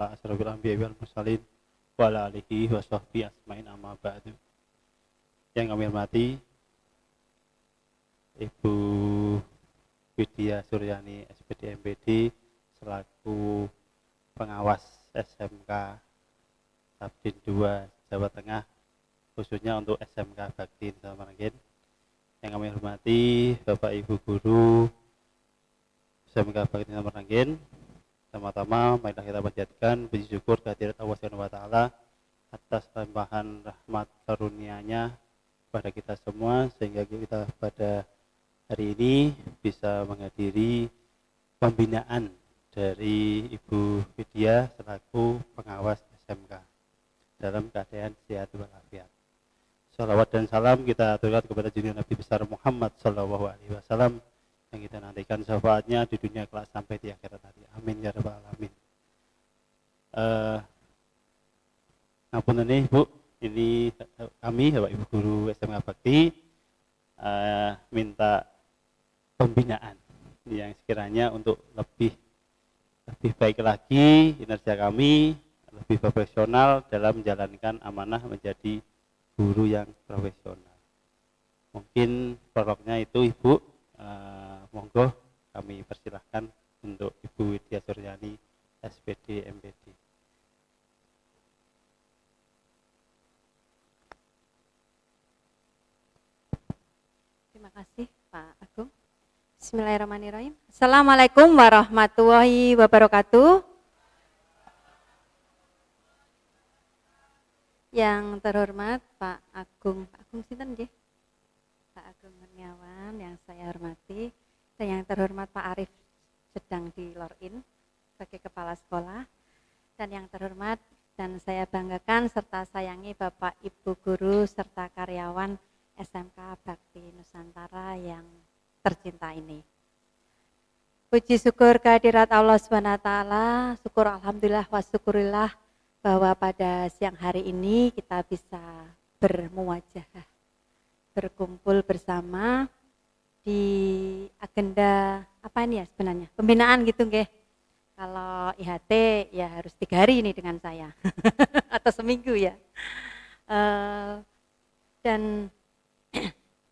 ala asrofil anbiya wal mursalin wa ala alihi wa sahbihi asmain amma ba'du. Yang kami hormati Ibu Widya Suryani SPD MPD selaku pengawas SMK Sabdin 2 Jawa Tengah, khususnya untuk SMK Bakti Nusa Marangin. Yang kami hormati Bapak Ibu Guru SMK Bakti Nusa Marangin. Pertama-tama marilah kita panjatkan puji syukur kehadirat Allah Subhanahu wa taala atas limpahan rahmat karunia-Nya pada kita semua, sehingga kita pada hari ini bisa menghadiri pembinaan dari Ibu Widya selaku pengawas SMK dalam keadaan sehat walafiat. Salawat dan salam kita aturkan kepada junjungan Nabi besar Muhammad Sallallahu Alaihi Wasallam yang kita nantikan syafaatnya di dunia kelak sampai di akhirat nanti. Amin ya rabbal alamin. Ngapunten nih Bu, ini kami Bapak Ibu Guru SMK Bakti minta pembinaan yang sekiranya untuk lebih baik lagi kinerja kami, lebih profesional dalam menjalankan amanah menjadi guru yang profesional. Mungkin prolognya itu Ibu, monggo kami persilahkan untuk Ibu Widya Suryani SPD MPD. Terima kasih Pak Agung. Bismillahirrahmanirrahim. Assalamualaikum warahmatullahi wabarakatuh. Yang terhormat Pak Agung sinten nggih? Pak Agung Kurniawan yang saya hormati, dan yang terhormat Pak Arif sedang di login sebagai kepala sekolah, dan yang terhormat dan saya banggakan serta sayangi Bapak Ibu guru serta karyawan SMK Bakti Nusantara yang tercinta ini. Puji syukur kehadirat Allah SWT, syukur alhamdulillah wa syukurillah bahwa pada siang hari ini kita bisa bermuwajahah, berkumpul bersama di agenda apa ini ya sebenarnya? Pembinaan gitu nggih. Kalau IHT ya harus 3 hari ini dengan saya atau seminggu ya. Dan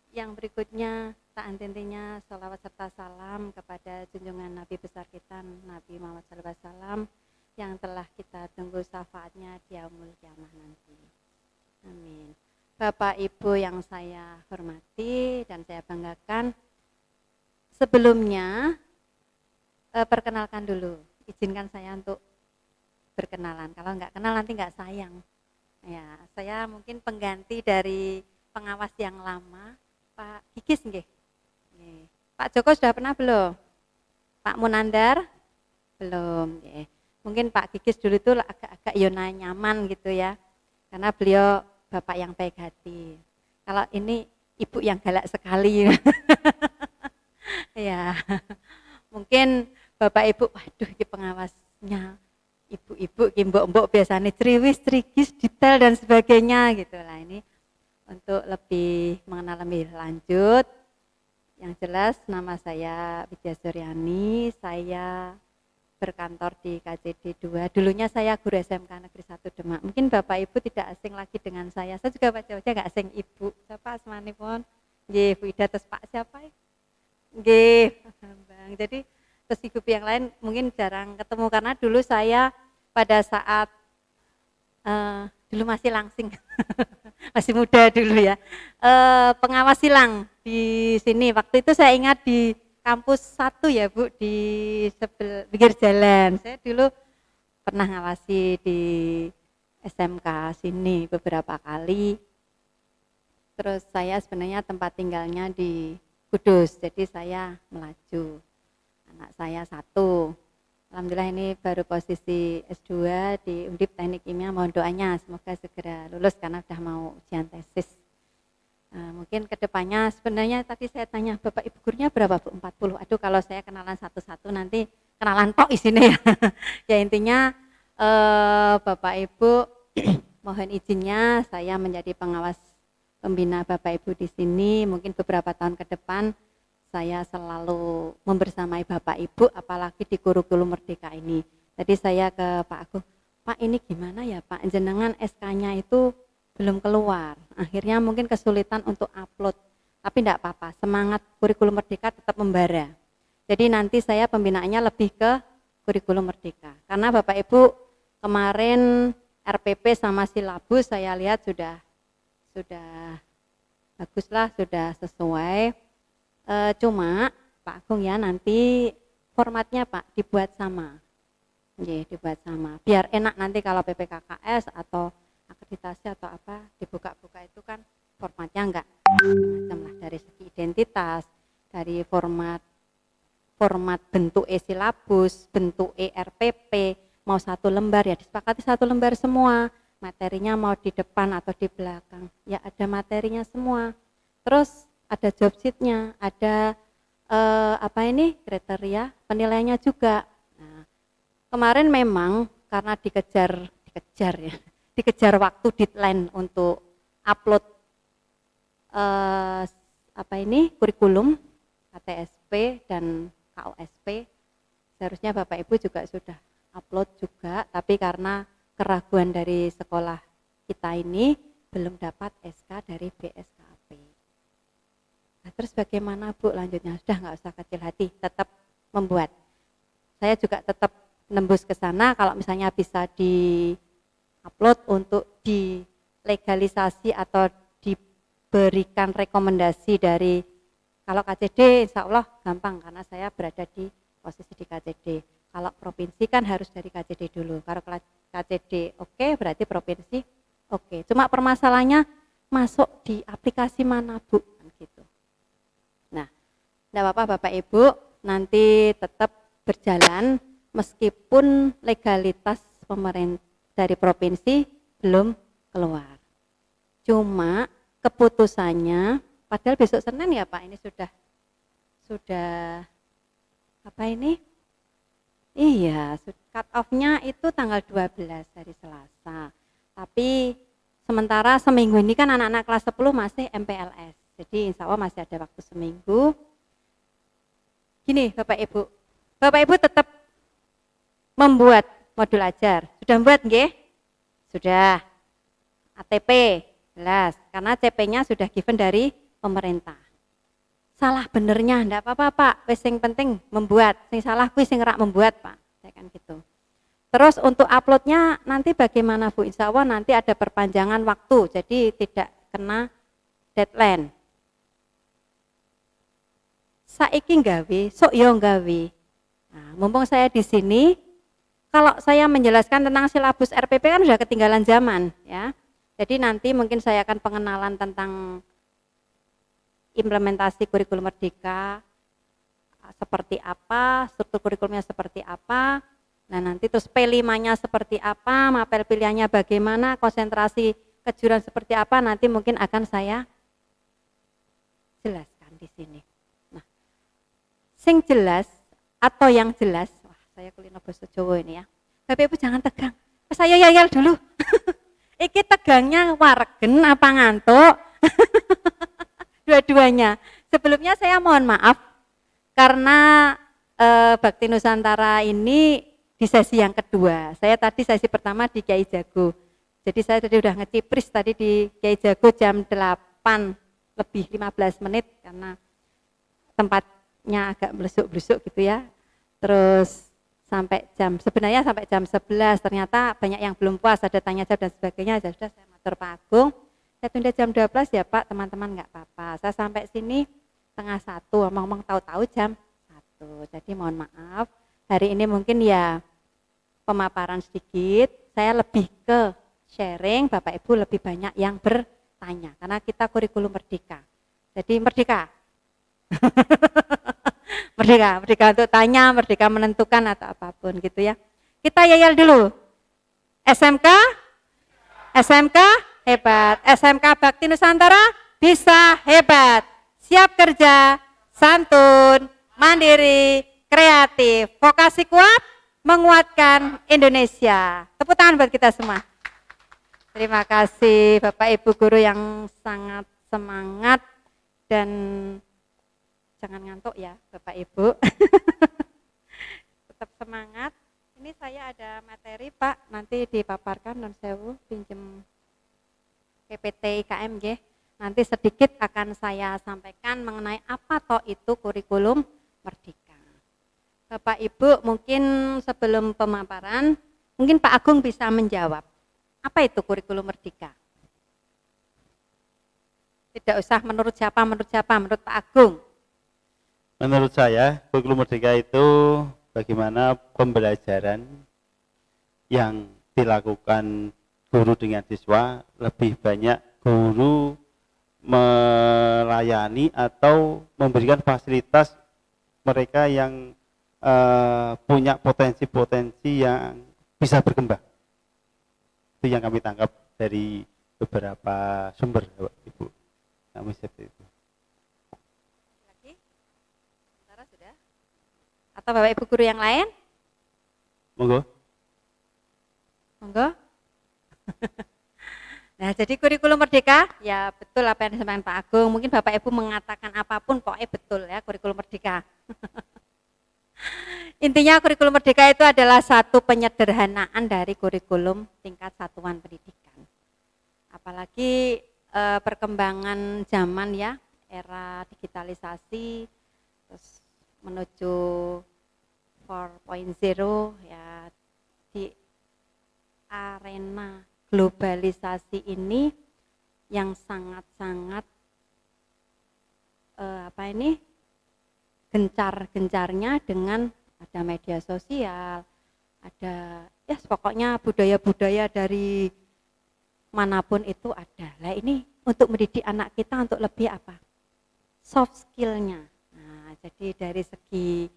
yang berikutnya tak henti-hentinya sholawat serta salam kepada junjungan Nabi besar kita Nabi Muhammad SAW yang telah kita tunggu syafaatnya di yaumul kiamah nanti. Amin. Bapak Ibu yang saya hormati dan saya banggakan, sebelumnya perkenalkan dulu, izinkan saya untuk berkenalan. Kalau nggak kenal nanti nggak sayang. Ya, saya mungkin pengganti dari pengawas yang lama, Pak Gigis nggih. Pak Joko sudah pernah belum? Pak Munandar belum. Mungkin Pak Gigis dulu itu agak-agak nyaman gitu ya, karena beliau bapak yang baik hati. Kalau ini ibu yang galak sekali. Ya, mungkin bapak ibu, waduh ini pengawasnya ibu-ibu, mbok-mbok biasanya ceriwis, cerigis, detail dan sebagainya gitu lah. Ini untuk lebih mengenal lebih lanjut, yang jelas nama saya Widya Suryani, saya berkantor di KCD 2. Dulunya saya guru SMK Negeri 1 Demak. Mungkin Bapak Ibu tidak asing lagi dengan saya juga wajah-wajah gak asing Ibu. Siapa asmanipun? Nggih, Bu Ida, terus Pak siapa? Nggih, Pak Bambang. Jadi terus ibu yang lain mungkin jarang ketemu karena dulu saya pada saat dulu masih langsing. Masih muda dulu ya, pengawas silang di sini. Waktu itu saya ingat di kampus 1 ya Bu, di pinggir jalan. Saya dulu pernah ngawasi di SMK sini beberapa kali. Terus saya sebenarnya tempat tinggalnya di Kudus, jadi saya melaju. Anak saya 1. Alhamdulillah ini baru posisi S2 di Undip Teknik Kimia, mohon doanya semoga segera lulus karena sudah mau ujian tesis. Mungkin kedepannya sebenarnya tadi saya tanya Bapak Ibu gurunya berapa Bu? 40. Aduh kalau saya kenalan satu-satu nanti kenalan tok isinya ya. Ya intinya Bapak Ibu mohon izinnya saya menjadi pengawas pembina Bapak Ibu di sini. Mungkin beberapa tahun ke depan saya selalu membersamai Bapak Ibu, apalagi di kurikulum Merdeka ini. Tadi saya ke Pak Agung, Pak ini gimana ya Pak, jenengan SK-nya itu belum keluar. Akhirnya mungkin kesulitan untuk upload. Tapi tidak apa-apa, semangat kurikulum merdeka tetap membara. Jadi nanti saya pembinaannya lebih ke kurikulum merdeka. Karena Bapak Ibu kemarin RPP sama silabus saya lihat sudah baguslah, sudah sesuai. Cuma Pak Agung ya, nanti formatnya Pak dibuat sama. Dibuat sama. Biar enak nanti kalau PPKKS atau akreditasi atau apa dibuka-buka itu kan formatnya enggak macam-macam lah, dari segi identitas, dari format bentuk silabus, bentuk RPP, mau 1 lembar ya disepakati 1 lembar semua. Materinya mau di depan atau di belakang, ya ada materinya semua. Terus ada job sheet-nya, ada kriteria penilaiannya juga. Nah, kemarin memang karena dikejar waktu deadline untuk upload kurikulum KTSP dan KOSP, seharusnya Bapak Ibu juga sudah upload juga, tapi karena keraguan dari sekolah kita ini belum dapat SK dari BSKP. Nah, terus bagaimana Bu lanjutnya? Sudah nggak usah kecil hati, tetap membuat. Saya juga tetap nembus ke sana kalau misalnya bisa di-upload untuk dilegalisasi atau diberikan rekomendasi dari, kalau KCD insya Allah gampang karena saya berada di posisi di KCD. Kalau provinsi kan harus dari KCD dulu. Kalau KCD oke, berarti provinsi oke. Cuma permasalahannya masuk di aplikasi mana Bu? Gitu. Nah, tidak apa-apa Bapak Ibu, nanti tetap berjalan meskipun legalitas pemerintah dari provinsi belum keluar. Cuma keputusannya, padahal besok Senin ya Pak, ini sudah apa ini? Iya, cut off-nya itu tanggal 12 hari Selasa. Tapi sementara seminggu ini kan anak-anak kelas 10 masih MPLS. Jadi insya Allah masih ada waktu seminggu. Gini Bapak Ibu tetap membuat modul ajar. Sudah membuat nggih? Sudah. ATP jelas, karena CP-nya sudah given dari pemerintah. Salah benernya enggak apa-apa Pak, wis sing penting membuat. Sing salah kuwi sing rak membuat Pak. Saya kan gitu. Terus untuk uploadnya nanti bagaimana Bu? Insya Allah nanti ada perpanjangan waktu, jadi tidak kena deadline. Saiki nggawe, sok yo nggawe. Nah, mumpung saya di sini, kalau saya menjelaskan tentang silabus RPP kan sudah ketinggalan zaman ya. Jadi nanti mungkin saya akan pengenalan tentang implementasi kurikulum merdeka seperti apa, struktur kurikulumnya seperti apa. Nah, nanti terus P5-nya seperti apa, mapel pilihannya bagaimana, konsentrasi kejuruan seperti apa, nanti mungkin akan saya jelaskan di sini. Nah, sing jelas atau yang jelas, wah saya kulino basa Jawa ini ya. Bapak Ibu jangan tegang. Saya yayal dulu. Iki tegangnya waregen apa ngantuk? Dua-duanya. Sebelumnya saya mohon maaf karena Bakti Nusantara ini di sesi yang kedua. Saya tadi sesi pertama di Kiai Jago. Jadi saya tadi udah ngecipris tadi di Kiai Jago jam 8 lebih 15 menit karena tempatnya agak blesuk-blesuk gitu ya. Terus sebenarnya sampai jam 11, ternyata banyak yang belum puas, ada tanya jawab dan sebagainya. Ya sudah saya matur Pak Agung, saya tunda jam 12 ya Pak, teman-teman nggak apa-apa. Saya sampai sini setengah 1, ngomong-ngomong tahu-tahu jam 1. Jadi mohon maaf, hari ini mungkin ya pemaparan sedikit, saya lebih ke sharing, Bapak Ibu lebih banyak yang bertanya, karena kita kurikulum merdeka. Jadi merdeka. merdeka untuk tanya, merdeka menentukan atau apapun gitu ya. Kita yayal dulu. SMK hebat. SMK Bakti Nusantara bisa hebat. Siap kerja, santun, mandiri, kreatif, vokasi kuat, menguatkan Indonesia. Tepuk tangan buat kita semua. Terima kasih Bapak Ibu guru yang sangat semangat dan jangan ngantuk ya Bapak Ibu. Tetap semangat. Ini saya ada materi Pak, nanti dipaparkan non sewu pinjem PPT IKM nggih. Nanti sedikit akan saya sampaikan mengenai apa toh itu kurikulum merdeka. Bapak Ibu mungkin sebelum pemaparan, mungkin Pak Agung bisa menjawab. Apa itu kurikulum merdeka? Tidak usah menurut siapa, menurut Pak Agung. Menurut saya, kurikulum merdeka itu bagaimana pembelajaran yang dilakukan guru dengan siswa, lebih banyak guru melayani atau memberikan fasilitas mereka yang punya potensi-potensi yang bisa berkembang. Itu yang kami tangkap dari beberapa sumber, Bapak Ibu. Kami seperti itu. Lagi? Sementara sudah? Atau Bapak Ibu guru yang lain? Monggo. Monggo. Nah, jadi kurikulum merdeka, ya betul apa yang disampaikan Pak Agung. Mungkin Bapak Ibu mengatakan apapun, pokoknya betul ya kurikulum merdeka. Intinya kurikulum merdeka itu adalah satu penyederhanaan dari kurikulum tingkat satuan pendidikan. Apalagi perkembangan zaman ya, era digitalisasi, terus menuju 4.0 ya, di arena globalisasi ini yang sangat-sangat gencar-gencarnya dengan ada media sosial, ada ya pokoknya budaya-budaya dari manapun itu ada. Lah ini untuk mendidik anak kita untuk lebih apa? Soft skill-nya. Nah, jadi dari segi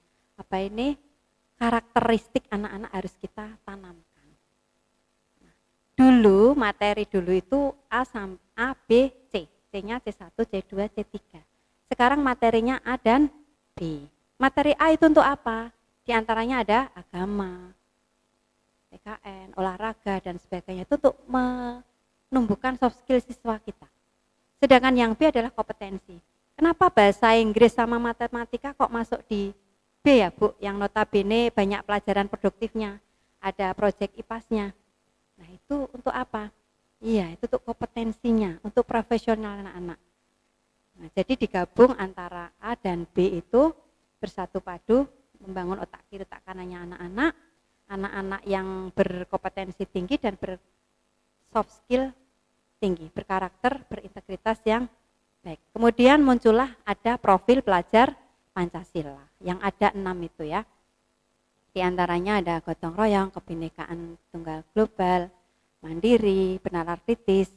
karakteristik anak-anak harus kita tanamkan. Dulu materi dulu itu A, B, C. C-nya C1, C2, C3. Sekarang materinya A dan B. Materi A itu untuk apa? Di antaranya ada agama, PKN, olahraga dan sebagainya. Itu untuk menumbuhkan soft skill siswa kita. Sedangkan yang B adalah kompetensi. Kenapa bahasa Inggris sama matematika kok masuk di B ya Bu? Yang notabene banyak pelajaran produktifnya. Ada proyek IPAS-nya. Nah itu untuk apa? Iya itu untuk kompetensinya, untuk profesional anak-anak. Nah, jadi digabung antara A dan B itu bersatu padu membangun otak kiri otak kanannya anak-anak, anak-anak yang berkompetensi tinggi dan bersoft skill tinggi, berkarakter, berintegritas yang baik. Kemudian muncullah ada profil pelajar Pancasila yang ada 6 itu ya. Di antaranya ada gotong royong, kebinekaan tunggal global, mandiri, bernalar kritis,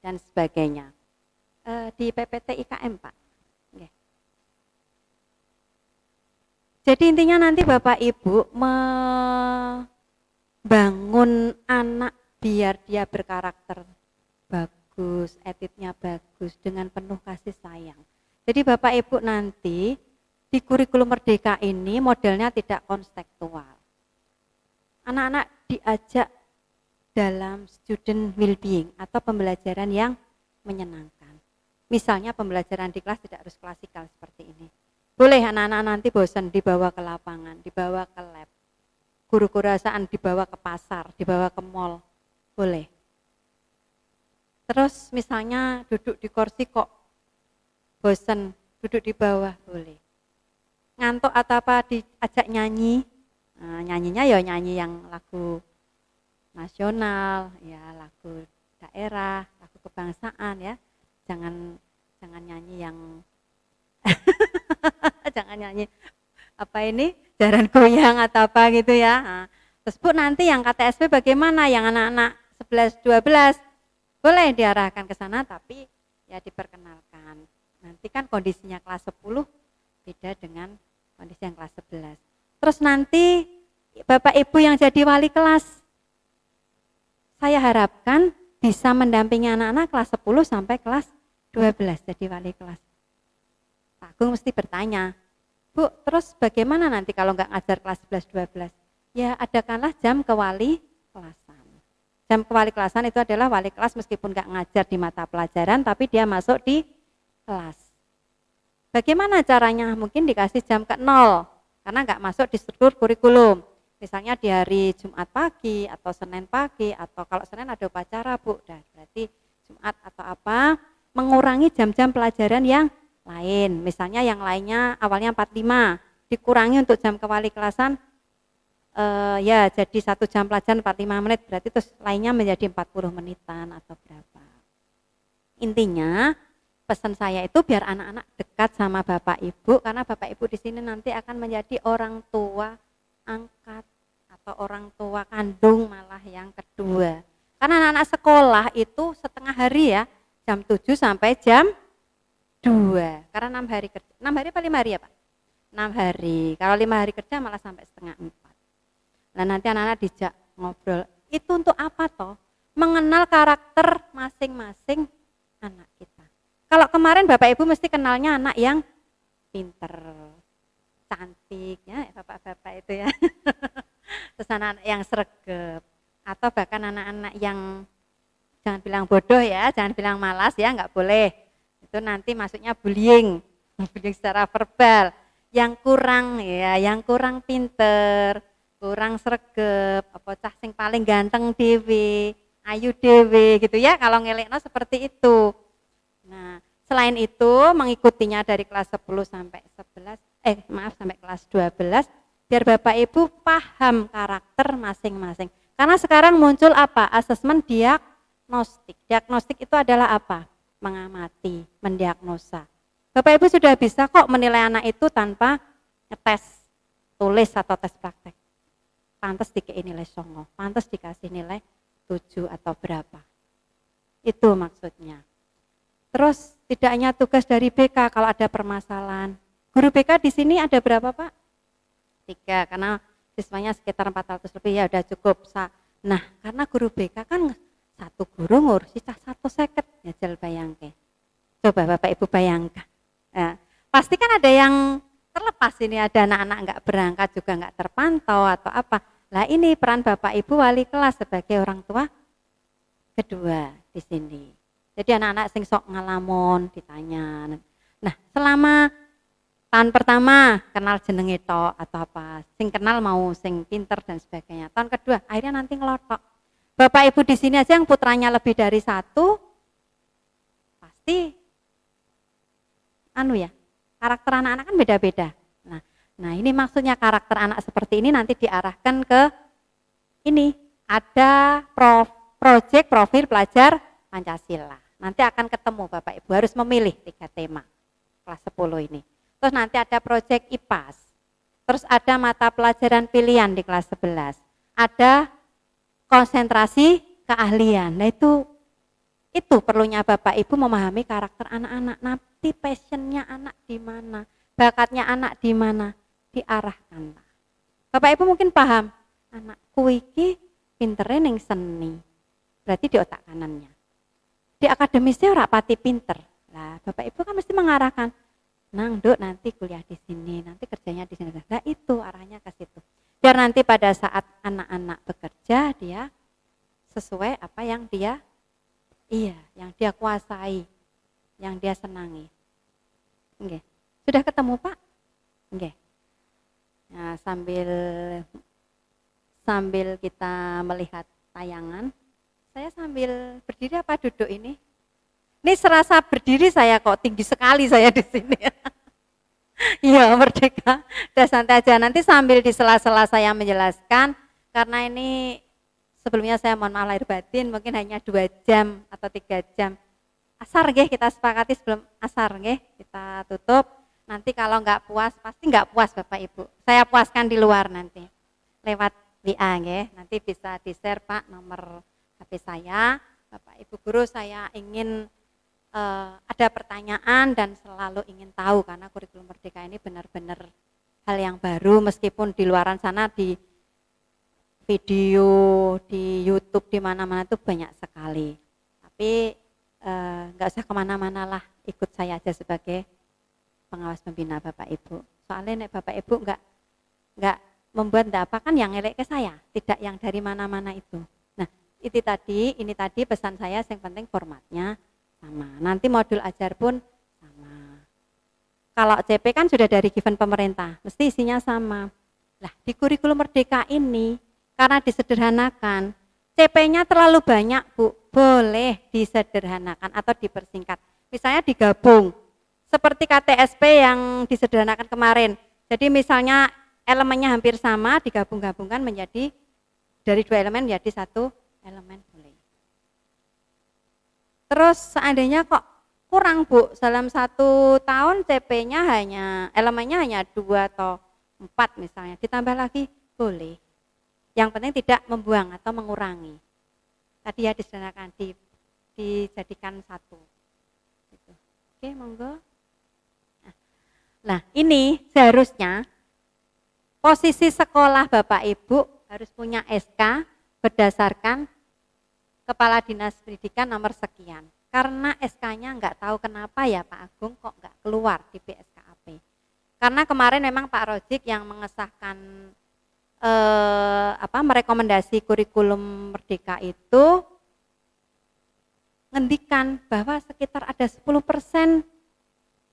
dan sebagainya. Di PPT IKM Pak. Oke. Jadi intinya nanti Bapak Ibu membangun anak biar dia berkarakter bagus, etiknya bagus, dengan penuh kasih sayang. Jadi Bapak Ibu nanti di kurikulum merdeka ini modelnya tidak konstekstual. Anak-anak diajak dalam student well-being atau pembelajaran yang menyenangkan. Misalnya pembelajaran di kelas tidak harus klasikal seperti ini. Boleh anak-anak nanti bosan dibawa ke lapangan, dibawa ke lab. Guru kurasaan dibawa ke pasar, dibawa ke mall. Boleh. Terus misalnya duduk di kursi kok bosan, duduk di bawah, boleh. Ngantuk atau apa diajak nyanyi, nah, nyanyinya ya nyanyi yang lagu nasional, ya lagu daerah, lagu kebangsaan ya, jangan nyanyi yang jangan nyanyi jaran goyang atau apa gitu ya. Nah, terus Bu nanti yang KTSP bagaimana, yang anak-anak 11-12 boleh diarahkan ke sana tapi ya diperkenalkan. Nanti kan kondisinya kelas 10 beda dengan kondisi yang kelas 11. Terus nanti Bapak Ibu yang jadi wali kelas, saya harapkan bisa mendampingi anak-anak kelas 10 sampai kelas 12 jadi wali kelas. Pak Agung mesti bertanya, Bu, terus bagaimana nanti kalau nggak ngajar kelas 11-12? Ya adakanlah jam kewali kelasan. Jam kewali kelasan itu adalah wali kelas meskipun nggak ngajar di mata pelajaran, tapi dia masuk di kelas. Bagaimana caranya? Mungkin dikasih jam ke 0. karena nggak masuk di struktur kurikulum. Misalnya di hari Jumat pagi atau Senin pagi, atau kalau Senin ada upacara Bu, dan berarti Jumat atau apa, mengurangi jam-jam pelajaran yang lain. Misalnya yang lainnya awalnya 45, dikurangi untuk jam kewali kelasan, ya jadi 1 jam pelajaran 45 menit, berarti terus lainnya menjadi 40 menitan atau berapa. Intinya pesan saya itu biar anak-anak dekat sama Bapak Ibu, karena Bapak Ibu di sini nanti akan menjadi orang tua angkat atau orang tua kandung malah yang kedua. Karena anak-anak sekolah itu setengah hari ya, jam 7 sampai jam 2. Karena 6 hari kerja. 6 hari apa 5 hari ya Pak? 6 hari. Kalau 5 hari kerja malah sampai setengah 4. Nah nanti anak-anak dijak ngobrol. Itu untuk apa toh? Mengenal karakter masing-masing anak kita. Kalau kemarin Bapak Ibu mesti kenalnya anak yang pinter, cantik ya, bapak-bapak itu ya. Terus anak-anak yang sregep, atau bahkan anak-anak yang jangan bilang bodoh ya, jangan bilang malas ya, nggak boleh. Itu nanti masuknya bullying, bullying secara verbal. Yang kurang ya, yang kurang pinter, kurang sregep, apa cah sing paling ganteng dewe, ayu dewe gitu ya, kalau ngelekno seperti itu. Nah, selain itu mengikutinya dari kelas 10 sampai 11, sampai kelas 12, biar Bapak Ibu paham karakter masing-masing. Karena sekarang muncul apa? Asesmen diagnostik. Diagnostik itu adalah apa? Mengamati, mendiagnosa. Bapak Ibu sudah bisa kok menilai anak itu tanpa ngetes tulis atau tes praktek. Pantas dikasih nilai 9, pantas dikasih nilai 7 atau berapa. Itu maksudnya. Terus tidak hanya tugas dari BK kalau ada permasalahan. Guru BK di sini ada berapa Pak? 3, karena siswanya sekitar 400 lebih ya udah cukup. Nah karena guru BK kan satu guru ngurusi cah 150, ya jel bayangke. Coba Bapak Ibu bayangkan. Nah, pasti kan ada yang terlepas ini, ada anak-anak nggak berangkat juga nggak terpantau atau apa. Lah ini peran Bapak Ibu wali kelas sebagai orang tua kedua di sini. Jadi anak-anak sing sok ngalamun ditanya. Nah, selama tahun pertama kenal jenenge tok atau apa, sing kenal mau sing pinter dan sebagainya. Tahun kedua akhirnya nanti ngelotok. Bapak Ibu di sini aja yang putranya lebih dari 1, pasti karakter anak-anak kan beda-beda. Nah ini maksudnya karakter anak seperti ini nanti diarahkan ke ini, ada proyek profil pelajar Pancasila. Nanti akan ketemu Bapak Ibu harus memilih 3 tema kelas 10 ini. Terus nanti ada proyek IPAS. Terus ada mata pelajaran pilihan di kelas 11. Ada konsentrasi keahlian. Nah itu perlunya Bapak Ibu memahami karakter anak-anak. Nanti passionnya anak di mana, bakatnya anak di mana, diarahkanlah. Bapak Ibu mungkin paham, anakku iki pintere ning seni. Berarti di otak kanannya. Di akademisnya ora pati pinter. Lah, Bapak Ibu kan mesti mengarahkan, "Nang, Duk, nanti kuliah di sini, nanti kerjanya di sini." Nah, itu arahnya ke situ. Biar nanti pada saat anak-anak bekerja dia sesuai apa yang dia kuasai, yang dia senangi. Nggih. Sudah ketemu, Pak? Nggih. Nah, sambil kita melihat tayangan, saya sambil berdiri apa duduk ini? Ini serasa berdiri saya kok, tinggi sekali saya di sini. Iya, merdeka. Udah santai aja. Nanti sambil di sela-sela saya menjelaskan, karena ini sebelumnya saya mohon maaf lahir batin, mungkin hanya 2 jam atau 3 jam. Asar nggih, kita sepakati sebelum asar nggih, kita tutup. Nanti kalau nggak puas, pasti nggak puas Bapak Ibu. Saya puaskan di luar nanti. Lewat WA nggih, nanti bisa di-share Pak nomor HP saya. Bapak Ibu guru, saya ingin ada pertanyaan dan selalu ingin tahu, karena kurikulum merdeka ini benar-benar hal yang baru, meskipun di luaran sana di video, di YouTube, di mana-mana itu banyak sekali. Tapi nggak usah kemana-mana lah, ikut saya aja sebagai pengawas pembina Bapak Ibu. Soalnya nek Bapak Ibu nggak membuat enggak apa kan yang ngelek ke saya, tidak yang dari mana-mana itu. Nah, ini tadi pesan saya, yang penting formatnya sama. Nanti modul ajar pun sama. Kalau CP kan sudah dari given pemerintah, mesti isinya sama. Lah, di kurikulum Merdeka ini karena disederhanakan, CP-nya terlalu banyak, Bu. Boleh disederhanakan atau dipersingkat. Misalnya digabung seperti KTSP yang disederhanakan kemarin. Jadi misalnya elemennya hampir sama, digabung-gabungkan menjadi dari 2 elemen menjadi 1 elemen boleh. Terus seandainya kok kurang, Bu, dalam 1 tahun CP-nya elemennya hanya 2 atau 4 misalnya, ditambah lagi boleh. Yang penting tidak membuang atau mengurangi. Tadi ya disederhanakan, dijadikan 1. Gitu. Oke, monggo. Nah, ini seharusnya posisi sekolah Bapak Ibu harus punya SK berdasarkan Kepala Dinas Pendidikan nomor sekian. Karena SK-nya nggak tahu kenapa ya Pak Agung kok nggak keluar di PSKAP. Karena kemarin memang Pak Rojik yang mengesahkan merekomendasi kurikulum Merdeka itu ngendikan bahwa sekitar ada 10%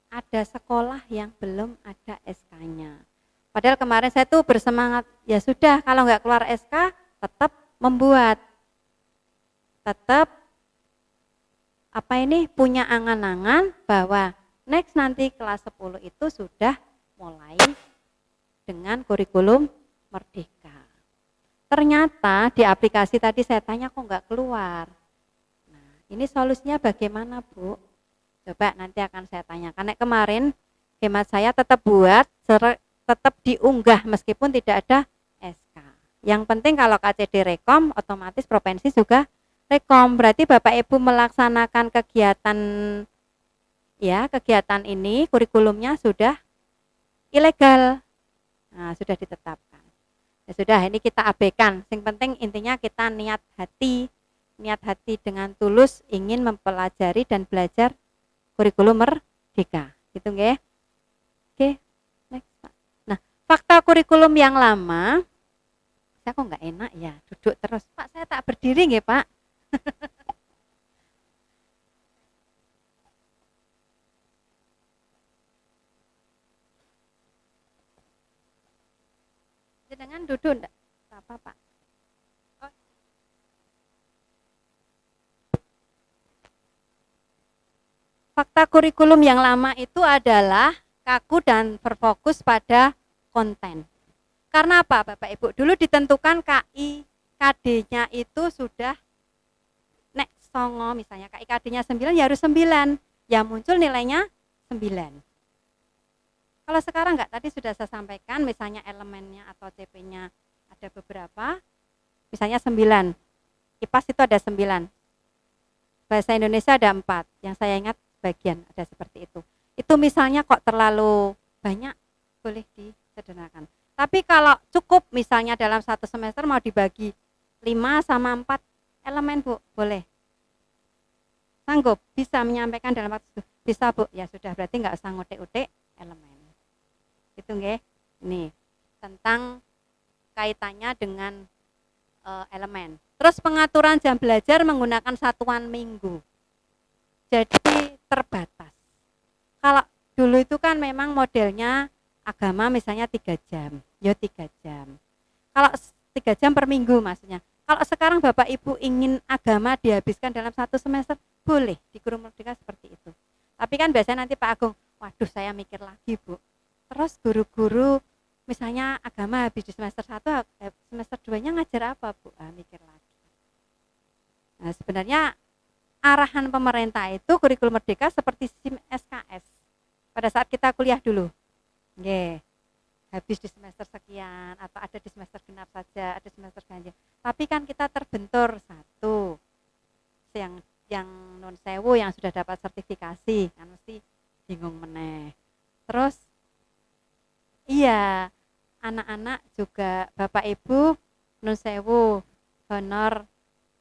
ada sekolah yang belum ada SK-nya. Padahal kemarin saya tuh bersemangat, ya sudah kalau nggak keluar SK tetap membuat, tetap punya angan-angan bahwa next nanti kelas 10 itu sudah mulai dengan kurikulum Merdeka. Ternyata di aplikasi tadi saya tanya kok nggak keluar. Nah, ini solusinya bagaimana, Bu? Coba nanti akan saya tanyakan. Nek kemarin hemat saya tetap buat, tetap diunggah meskipun tidak ada SK. Yang penting kalau KCD rekom, otomatis provinsi juga rekom. Berarti Bapak Ibu melaksanakan kegiatan ini, kurikulumnya sudah ilegal. Nah, sudah ditetapkan. Ya sudah, ini kita abaikan. Yang penting intinya kita niat hati dengan tulus ingin mempelajari dan belajar kurikulum Merdeka. Gitu nggih? Oke, next Pak. Nah, fakta kurikulum yang lama, saya kok nggak enak ya, duduk terus. Pak, saya tak berdiri nggih, Pak. Jenengan duduk enggak? Apa, Pak? Oh. Fakta kurikulum yang lama itu adalah kaku dan berfokus pada konten. Karena apa, Bapak Ibu? Dulu ditentukan KI KD-nya itu sudah nek songo misalnya, KI KD-nya 9 ya harus 9. Ya muncul nilainya 9. Kalau sekarang enggak, tadi sudah saya sampaikan misalnya elemennya atau CP-nya ada beberapa, misalnya 9. IPAS itu ada 9. Bahasa Indonesia ada 4. Yang saya ingat bagian ada seperti itu. Itu misalnya kok terlalu banyak, boleh disederhanakan. Tapi kalau cukup misalnya dalam 1 semester mau dibagi 5 sama 4 elemen, Bu, boleh. Sanggup bisa menyampaikan dalam waktu itu? Bisa, Bu. Ya sudah, berarti enggak usah ngutik-utik elemen. Itu nggih. Ini tentang kaitannya dengan elemen. Terus pengaturan jam belajar menggunakan satuan minggu. Jadi terbatas. Kalau dulu itu kan memang modelnya agama misalnya 3 jam. Ya 3 jam. Kalau 3 jam per minggu maksudnya. Kalau sekarang Bapak Ibu ingin agama dihabiskan dalam 1 semester, boleh di Kurikulum Merdeka seperti itu. Tapi kan biasanya nanti Pak Agung, waduh saya mikir lagi, Bu. Terus guru-guru misalnya agama habis di semester 1, semester 2-nya ngajar apa, Bu? Mikir lagi. Nah, sebenarnya arahan pemerintah itu kurikulum Merdeka seperti SIM SKS. Pada saat kita kuliah dulu. Nggih. Habis di semester sekian atau ada di semester genap saja, ada semester ganjil. Tapi kan kita terbentur satu. Yang non sewu yang sudah dapat sertifikasi kan mesti bingung meneh. Terus iya, anak-anak juga Bapak Ibu nun sewu, honor,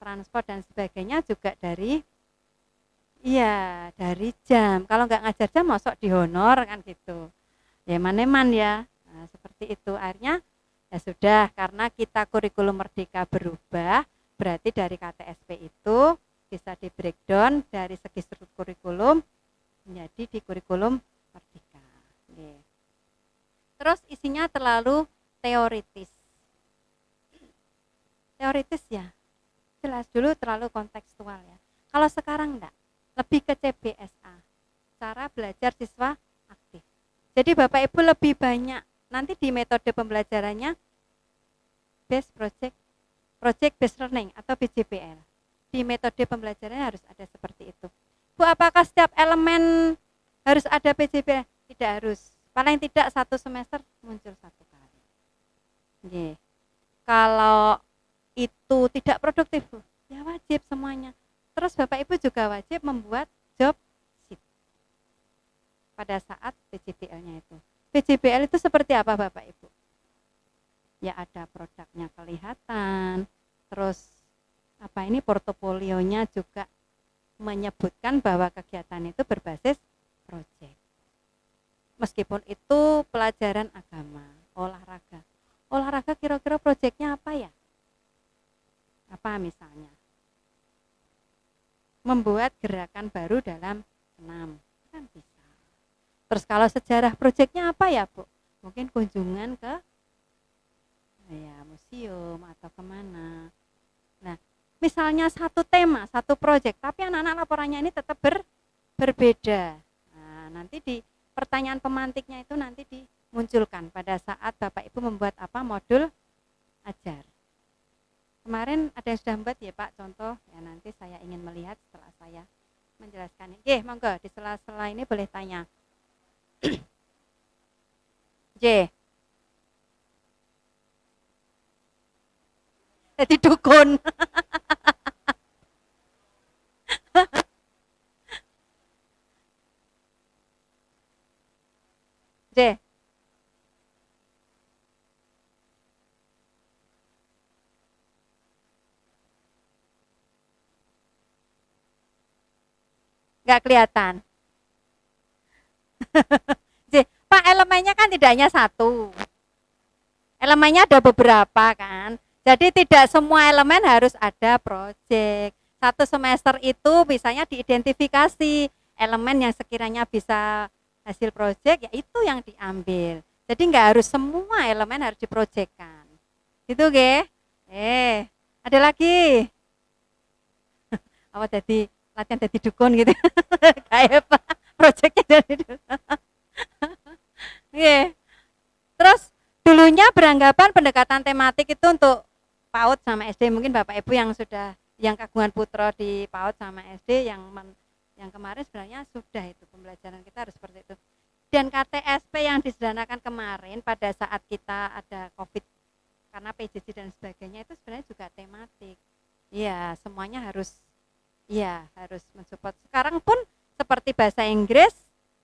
transport dan sebagainya juga dari jam. Kalau nggak ngajar jam masuk di honor kan gitu. Ya maneman ya. Nah, seperti itu. Akhirnya ya sudah, karena kita kurikulum Merdeka berubah, berarti dari KTSP itu bisa di breakdown dari segi struktur kurikulum menjadi di kurikulum Merdeka. isinya terlalu teoritis. Teoritis ya, jelas dulu terlalu kontekstual ya. Kalau sekarang enggak, lebih ke CBSA, cara belajar siswa aktif. Jadi Bapak Ibu lebih banyak nanti di metode pembelajarannya based project based learning atau BJBL. Di metode pembelajarannya harus ada seperti itu. Bu, apakah setiap elemen harus ada PJBL? Tidak harus. Paling tidak satu semester muncul satu kali. Oke. Kalau itu tidak produktif, ya wajib semuanya. Terus Bapak Ibu juga wajib membuat job sheet pada saat PJBL-nya itu. PJBL itu seperti apa Bapak Ibu? Ya ada produknya kelihatan, terus portofolionya juga menyebutkan bahwa kegiatan itu berbasis proyek. Meskipun itu pelajaran agama, olahraga. Olahraga kira-kira proyeknya apa ya? Apa misalnya? Membuat gerakan baru dalam senam, kan bisa. Terus kalau sejarah proyeknya apa ya Bu? Mungkin kunjungan ke museum atau kemana. Nah, misalnya satu tema, satu proyek, tapi anak-anak laporannya ini tetap berbeda. Nah, nanti di pertanyaan pemantiknya itu nanti dimunculkan pada saat Bapak Ibu membuat modul ajar. Kemarin ada yang sudah membuat ya Pak, contoh ya, nanti saya ingin melihat setelah saya menjelaskan. Monggo di sela-sela ini boleh tanya. J. Jadi dukun. J. Nggak kelihatan. Pak, elemennya kan tidak hanya satu. Elemennya ada beberapa kan. Jadi tidak semua elemen harus ada proyek. Satu semester itu misalnya diidentifikasi elemen yang sekiranya bisa hasil proyek, ya itu yang diambil. Jadi nggak harus semua elemen harus diprojekkan. Gitu ge. Ada lagi. Apa tadi latihan jadi dukun gitu. Kayak apa? Proyeknya jadi dukun. Terus dulunya beranggapan pendekatan tematik itu untuk PAUD sama SD. Mungkin Bapak Ibu yang kagungan putra di PAUD sama SD yang kemarin sebenarnya sudah itu pembelajaran kita harus seperti itu. Dan KTSP yang disederhanakan kemarin pada saat kita ada COVID karena PJJ dan sebagainya itu sebenarnya juga tematik. Iya, semuanya harus mensupport. Sekarang pun seperti bahasa Inggris,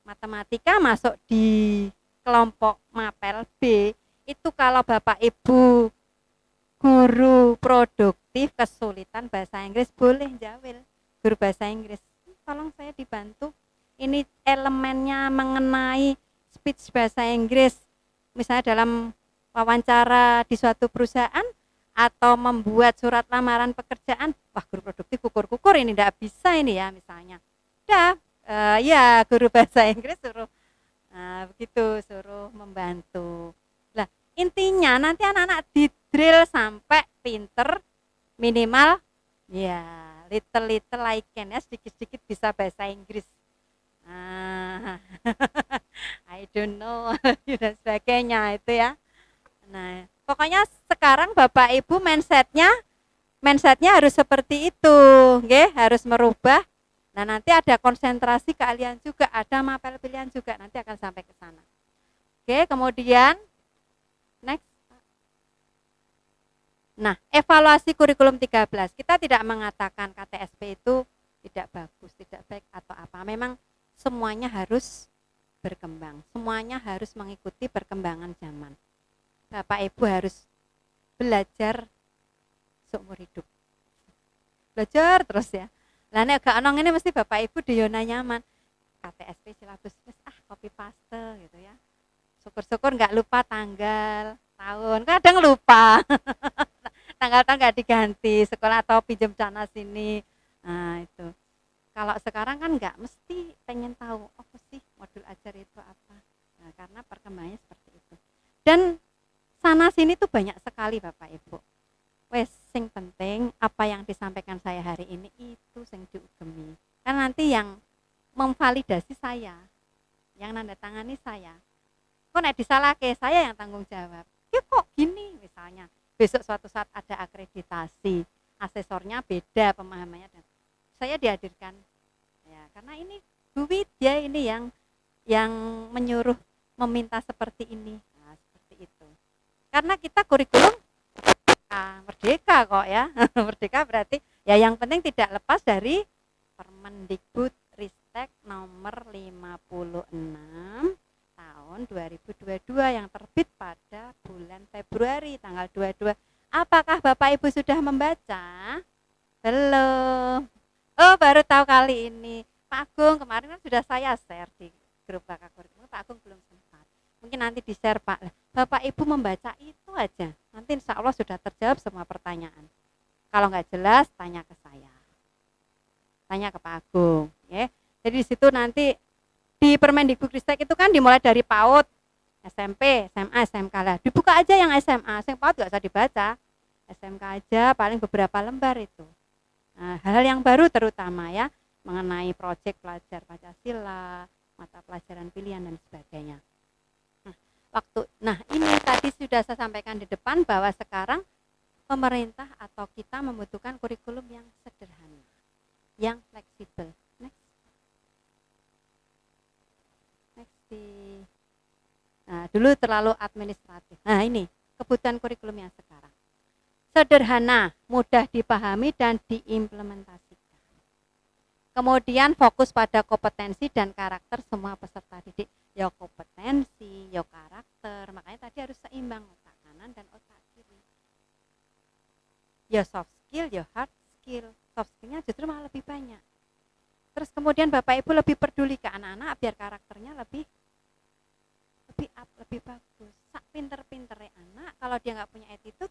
matematika masuk di kelompok MAPEL B, itu kalau Bapak Ibu guru produktif kesulitan bahasa Inggris boleh jawil guru bahasa Inggris. Tolong saya dibantu. Ini elemennya mengenai speech bahasa Inggris, misalnya dalam wawancara di suatu perusahaan atau membuat surat lamaran pekerjaan. Wah, guru produktif kukur-kukur ini tidak bisa ini ya misalnya. Guru bahasa Inggris suruh suruh membantu. Lah, intinya nanti anak-anak didrill sampai pinter, minimal little I can ya, sedikit-sedikit bisa bahasa Inggris. I don't know dan sebagainya itu ya. Nah, pokoknya sekarang Bapak Ibu mindsetnya harus seperti itu, harus merubah. Nah, nanti ada konsentrasi keahlian juga, ada mapel pilihan juga, nanti akan sampai ke sana. Kemudian next. Nah, evaluasi kurikulum 13. Kita tidak mengatakan KTSP itu tidak bagus, tidak baik atau apa. Memang semuanya harus berkembang, semuanya harus mengikuti perkembangan zaman. Bapak Ibu harus belajar seumur hidup. Belajar terus ya. Lah nek gak ono ngene mesti Bapak Ibu di zona nyaman. KTSP silabus copy paste gitu ya. Syukur-syukur nggak lupa tanggal, tahun. Kadang lupa. Tanggal-tanggal nggak diganti, sekolah atau pinjam sana sini. Nah, itu. Kalau sekarang kan nggak mesti pengen tahu apa sih modul ajar itu apa. Nah, karena perkembangannya seperti itu. Dan sana sini tuh banyak sekali Bapak Ibu. Wes sing penting apa yang disampaikan saya hari ini itu sing diugemi. Kan nanti yang memvalidasi saya, yang nanda tangani saya. Kok nek disalahke saya yang tanggung jawab. Ya kok gini misalnya. Besok suatu saat ada akreditasi, asesornya beda pemahamannya dan saya dihadirkan. Ya, karena ini Bu Widya ini yang menyuruh meminta seperti ini. Nah, seperti itu. Karena kita kurikulum merdeka kok ya. Merdeka berarti ya yang penting tidak lepas dari Permendikbud Ristek nomor 56 tahun 2022 yang terbit pada bulan Februari tanggal 22. Apakah Bapak Ibu sudah membaca? Belum. Oh, baru tahu kali ini. Pak Agung kemarin kan sudah saya share di grup Bakal Kurikulum. Pak Agung belum sempat. Mungkin nanti di-share Pak. Bapak Ibu membaca itu aja. Nanti insya Allah sudah terjawab semua pertanyaan. Kalau nggak jelas, tanya ke saya. Tanya ke Pak Agung. Ya. Jadi di situ nanti di Permendikbudristek itu kan dimulai dari PAUD, SMP, SMA, SMK lah. Dibuka aja yang SMA, yang PAUD nggak usah dibaca. SMK aja paling beberapa lembar itu. Nah, hal-hal yang baru terutama ya mengenai proyek pelajar Pancasila, mata pelajaran pilihan dan sebagainya. Nah ini tadi sudah saya sampaikan di depan bahwa sekarang pemerintah atau kita membutuhkan kurikulum yang sederhana, yang fleksibel. Nah dulu terlalu administratif. Nah ini kebutuhan kurikulum yang sekarang sederhana, mudah dipahami dan diimplementasikan. Kemudian fokus pada kompetensi dan karakter semua peserta didik. Ya kompetensi, ya karakter. Makanya tadi harus seimbang otak kanan dan otak kiri. Ya soft skill, ya hard skill. Soft skillnya justru malah lebih banyak. Terus kemudian Bapak Ibu lebih peduli ke anak-anak biar karakternya lebih up, lebih bagus. Sak pinter-pinternya anak, kalau dia nggak punya attitude,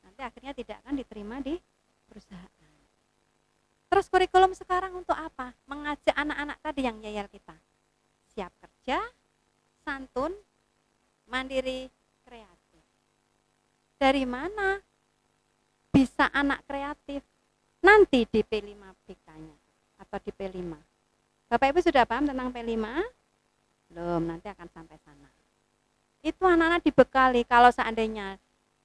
nanti akhirnya tidak akan diterima di perusahaan. Terus kurikulum sekarang untuk apa? Mengajak anak-anak tadi yang yayal kita. Siap kerja, santun, mandiri, kreatif. Dari mana bisa anak kreatif? Nanti di P5 BK-nya atau di P5. Bapak Ibu sudah paham tentang P5? Belum, nanti akan sampai sana. Itu anak-anak dibekali kalau seandainya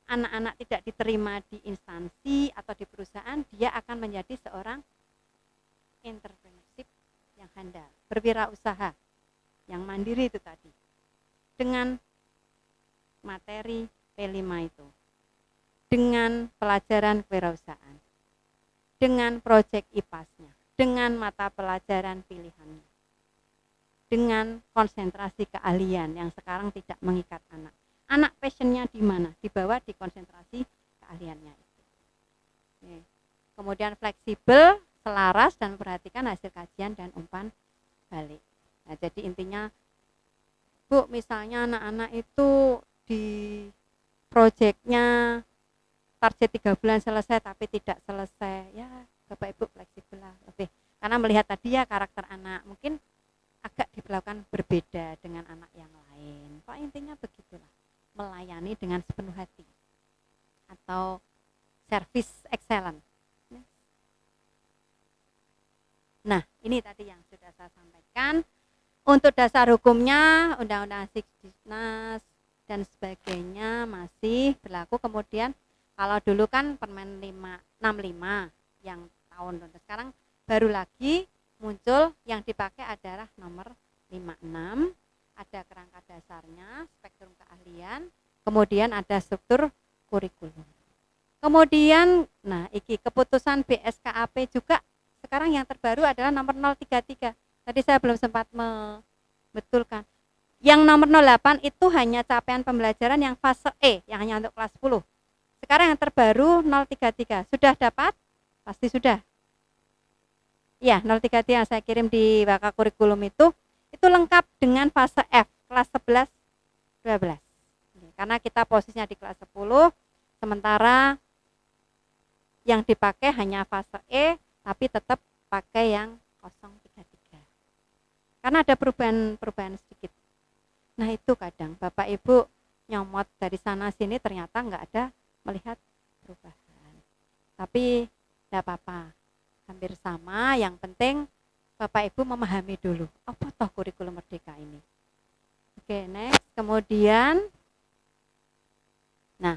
anak-anak tidak diterima di instansi atau di perusahaan, dia akan menjadi seorang entrepreneurship yang handal, berwirausaha, yang mandiri itu tadi. Dengan materi P5 itu, dengan pelajaran kewirausahaan, dengan proyek IPAS-nya, dengan mata pelajaran pilihannya, dengan konsentrasi keahlian yang sekarang tidak mengikat anak. Anak passionnya di mana? Dibawa di konsentrasi keahliannya itu. Kemudian fleksibel, selaras dan memperhatikan hasil kajian dan umpan balik. Nah, jadi intinya Bu, misalnya anak-anak itu di proyeknya target 3 bulan selesai tapi tidak selesai, ya Bapak Ibu fleksibel lah lebih. Karena melihat tadi ya karakter anak mungkin agak diperlakukan berbeda dengan anak yang lain. Pak intinya begitulah, melayani dengan sepenuh hati atau service excellent. Nah ini tadi yang sudah saya sampaikan. Untuk dasar hukumnya Undang-Undang Sikdiknas dan sebagainya masih berlaku. Kemudian kalau dulu kan Permen 65 yang tahun sekarang baru lagi muncul yang dipakai adalah nomor 56, ada kerangka dasarnya, spektrum keahlian, kemudian ada struktur kurikulum. Kemudian nah iki keputusan BSKAP juga sekarang yang terbaru adalah nomor 033. Tadi saya belum sempat membetulkan. Yang nomor 08 itu hanya capaian pembelajaran yang fase E, yang hanya untuk kelas 10. Sekarang yang terbaru 033. Sudah dapat? Pasti sudah. Ya, 033 yang saya kirim di Bakal Kurikulum itu lengkap dengan fase F, kelas 11, 12. Karena kita posisinya di kelas 10, sementara yang dipakai hanya fase E, tapi tetap pakai yang 033. Karena ada perubahan sedikit. Nah itu kadang Bapak Ibu nyomot dari sana sini ternyata nggak ada melihat perubahan. Tapi tidak apa-apa, hampir sama. Yang penting Bapak Ibu memahami dulu apa toh kurikulum merdeka ini. Oke, next. Kemudian, nah,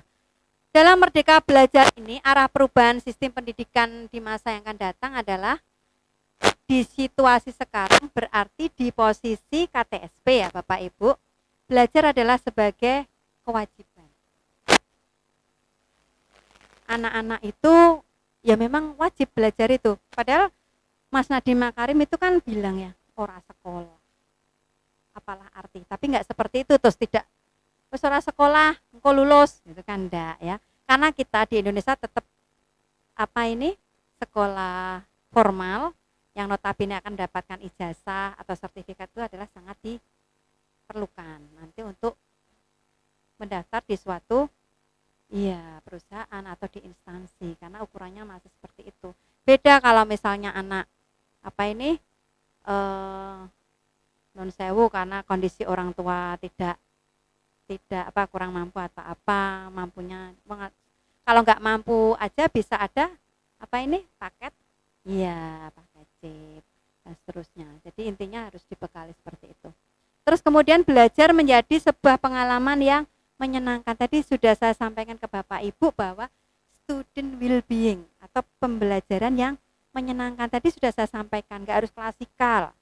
dalam Merdeka Belajar ini arah perubahan sistem pendidikan di masa yang akan datang adalah di situasi sekarang, berarti di posisi KTSP ya Bapak Ibu, belajar adalah sebagai kewajiban. Anak-anak itu ya memang wajib belajar itu. Padahal Mas Nadiem Makarim itu kan bilang ya, ora sekolah. Apalah arti, tapi nggak seperti itu, terus tidak ora sekolah, engkau lulus, gitu kan enggak ya. Karena kita di Indonesia tetap sekolah formal yang notabene akan mendapatkan ijazah atau sertifikat itu adalah sangat diperlukan nanti untuk mendaftar di suatu perusahaan atau di instansi, karena ukurannya masih seperti itu. Beda kalau misalnya anak non sewu karena kondisi orang tua tidak kurang mampu atau mampunya kalau nggak mampu aja bisa ada paket paket chip dan seterusnya. Jadi intinya harus dibekali seperti itu. Terus kemudian belajar menjadi sebuah pengalaman yang menyenangkan. Tadi sudah saya sampaikan ke Bapak Ibu bahwa student well-being atau pembelajaran yang menyenangkan tadi sudah saya sampaikan, nggak harus klasikal.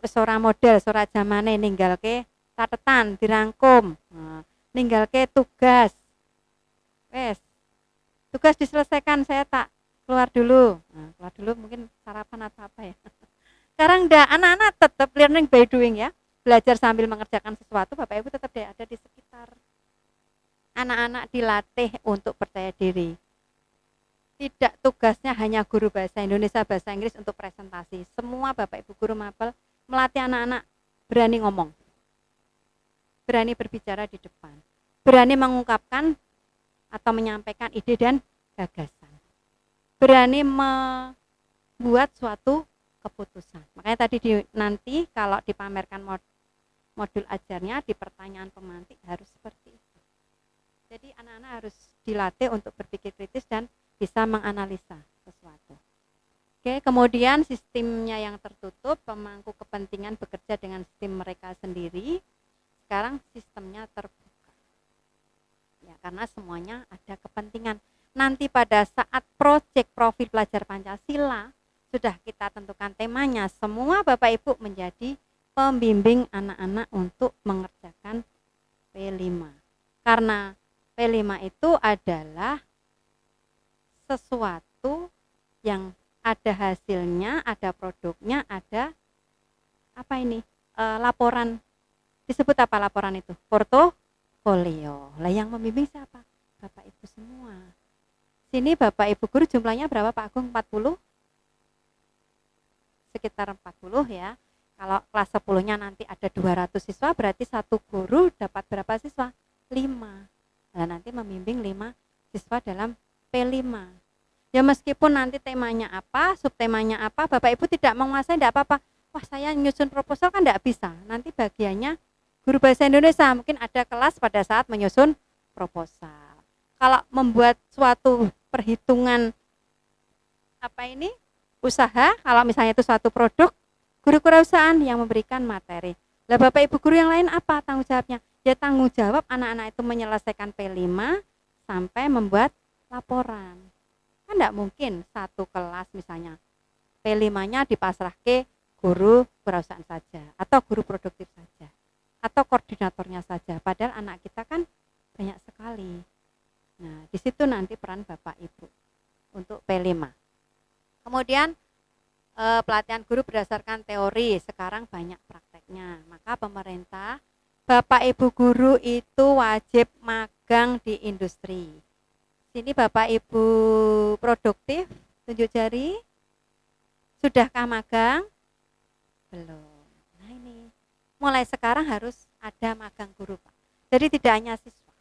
Sora model, sora zamane, ninggal ke catatan, dirangkum, ninggal ke tugas. Tugas diselesaikan, saya tak keluar dulu. Keluar dulu mungkin sarapan atau apa ya. Sekarang anak-anak tetap learning by doing ya. Belajar sambil mengerjakan sesuatu, Bapak Ibu tetap ada di sekitar. Anak-anak dilatih untuk percaya diri. Tidak tugasnya hanya guru bahasa Indonesia, bahasa Inggris untuk presentasi. Semua Bapak Ibu guru mapel melatih anak-anak berani ngomong, berani berbicara di depan, berani mengungkapkan atau menyampaikan ide dan gagasan, berani membuat suatu keputusan. Makanya tadi nanti kalau dipamerkan modul ajarnya di pertanyaan pemantik harus seperti itu. Jadi anak-anak harus dilatih untuk berpikir kritis dan bisa menganalisa sesuatu. Oke, kemudian sistemnya yang tertutup, pemangku kepentingan bekerja dengan sistem mereka sendiri. Sekarang sistemnya terbuka. Ya, karena semuanya ada kepentingan. Nanti pada saat proyek profil pelajar Pancasila sudah kita tentukan temanya, semua Bapak Ibu menjadi pembimbing anak-anak untuk mengerjakan P5. Karena P5 itu adalah sesuatu yang ada hasilnya, ada produknya, ada laporan. Disebut apa laporan itu? Portofolio. Lah yang membimbing siapa? Bapak Ibu semua. Sini Bapak Ibu guru jumlahnya berapa Pak Agung? 40? Sekitar 40 ya. Kalau kelas 10-nya nanti ada 200 siswa, berarti satu guru dapat berapa siswa? 5. Nah, nanti membimbing 5 siswa dalam P5. Ya meskipun nanti temanya apa, subtemanya apa, Bapak Ibu tidak menguasai, tidak apa-apa. Wah saya nyusun proposal kan tidak bisa. Nanti bagiannya guru bahasa Indonesia, mungkin ada kelas pada saat menyusun proposal. Kalau membuat suatu perhitungan usaha, kalau misalnya itu suatu produk, guru kewirausahaan yang memberikan materi. Lah Bapak Ibu guru yang lain apa tanggung jawabnya? Ya tanggung jawab anak-anak itu menyelesaikan P5 sampai membuat laporan. Kan tidak mungkin satu kelas misalnya P5-nya dipasrah ke guru kewirausahaan saja atau guru produktif saja atau koordinatornya saja, padahal anak kita kan banyak sekali. Nah di situ nanti peran Bapak Ibu untuk P5. Kemudian pelatihan guru berdasarkan teori, sekarang banyak prakteknya, maka pemerintah Bapak Ibu guru itu wajib magang di industri. Sini Bapak Ibu produktif, tunjuk jari. Sudahkah magang? Belum. Nah ini, mulai sekarang harus ada magang guru Pak. Jadi tidak hanya siswa.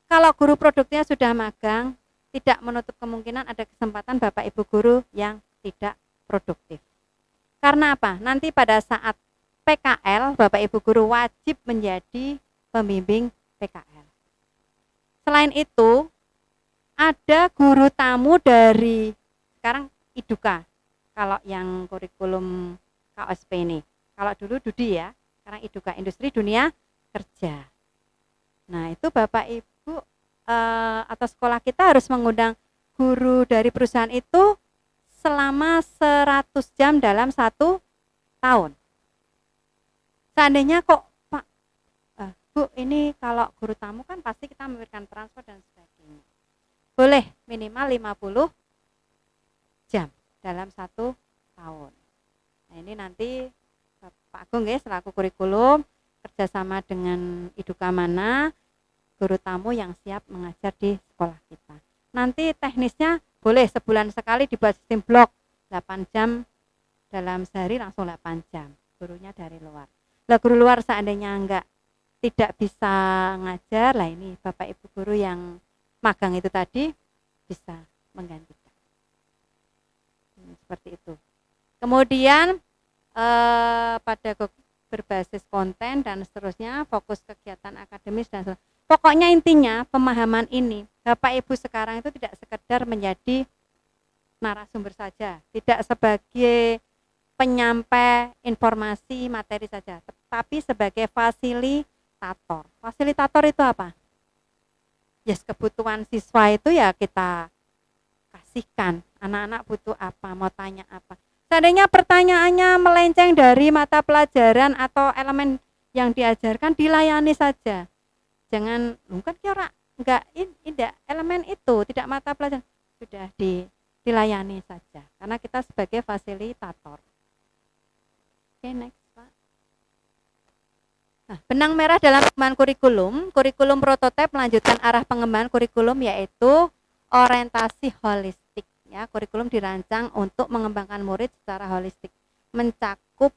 Kalau guru produktifnya sudah magang, tidak menutup kemungkinan ada kesempatan Bapak Ibu guru yang tidak produktif. Karena apa? Nanti pada saat PKL, Bapak Ibu guru wajib menjadi pembimbing PKL. Selain itu, ada guru tamu dari sekarang IDUKA. Kalau yang kurikulum KOSP ini. Kalau dulu Dudi ya, sekarang IDUKA, Industri Dunia Kerja. Nah, itu Bapak Ibu atau sekolah kita harus mengundang guru dari perusahaan itu selama 100 jam dalam 1 tahun. Seandainya kok Pak, Bu, ini kalau guru tamu kan pasti kita memberikan transport dan sebagainya. Boleh minimal 50 jam dalam 1 tahun. Nah, ini nanti Pak Agung ya selaku kurikulum kerjasama dengan IDUKA mana guru tamu yang siap mengajar di sekolah kita. Nanti teknisnya boleh sebulan sekali dibuat sistem blok 8 jam dalam sehari langsung 8 jam gurunya dari luar. Lah guru luar seandainya tidak bisa ngajar, lah ini Bapak Ibu guru yang magang itu tadi bisa menggantikan. Seperti itu. Kemudian pada berbasis konten dan seterusnya, fokus kegiatan akademis dan seterusnya. Pokoknya intinya pemahaman ini Bapak Ibu sekarang itu tidak sekedar menjadi narasumber saja, tidak sebagai penyampai informasi materi saja, tetapi sebagai fasilitator. Fasilitator itu apa? Yes, kebutuhan siswa itu ya kita kasihkan. Anak-anak butuh apa, mau tanya apa. Seandainya pertanyaannya melenceng dari mata pelajaran atau elemen yang diajarkan, dilayani saja. Jangan, kan kira enggak elemen itu, tidak mata pelajaran, sudah dilayani saja. Karena kita sebagai fasilitator. Oke, next Pak. Nah, benang merah dalam pengembangan kurikulum prototipe melanjutkan arah pengembangan kurikulum yaitu orientasi holistik. Ya, kurikulum dirancang untuk mengembangkan murid secara holistik, mencakup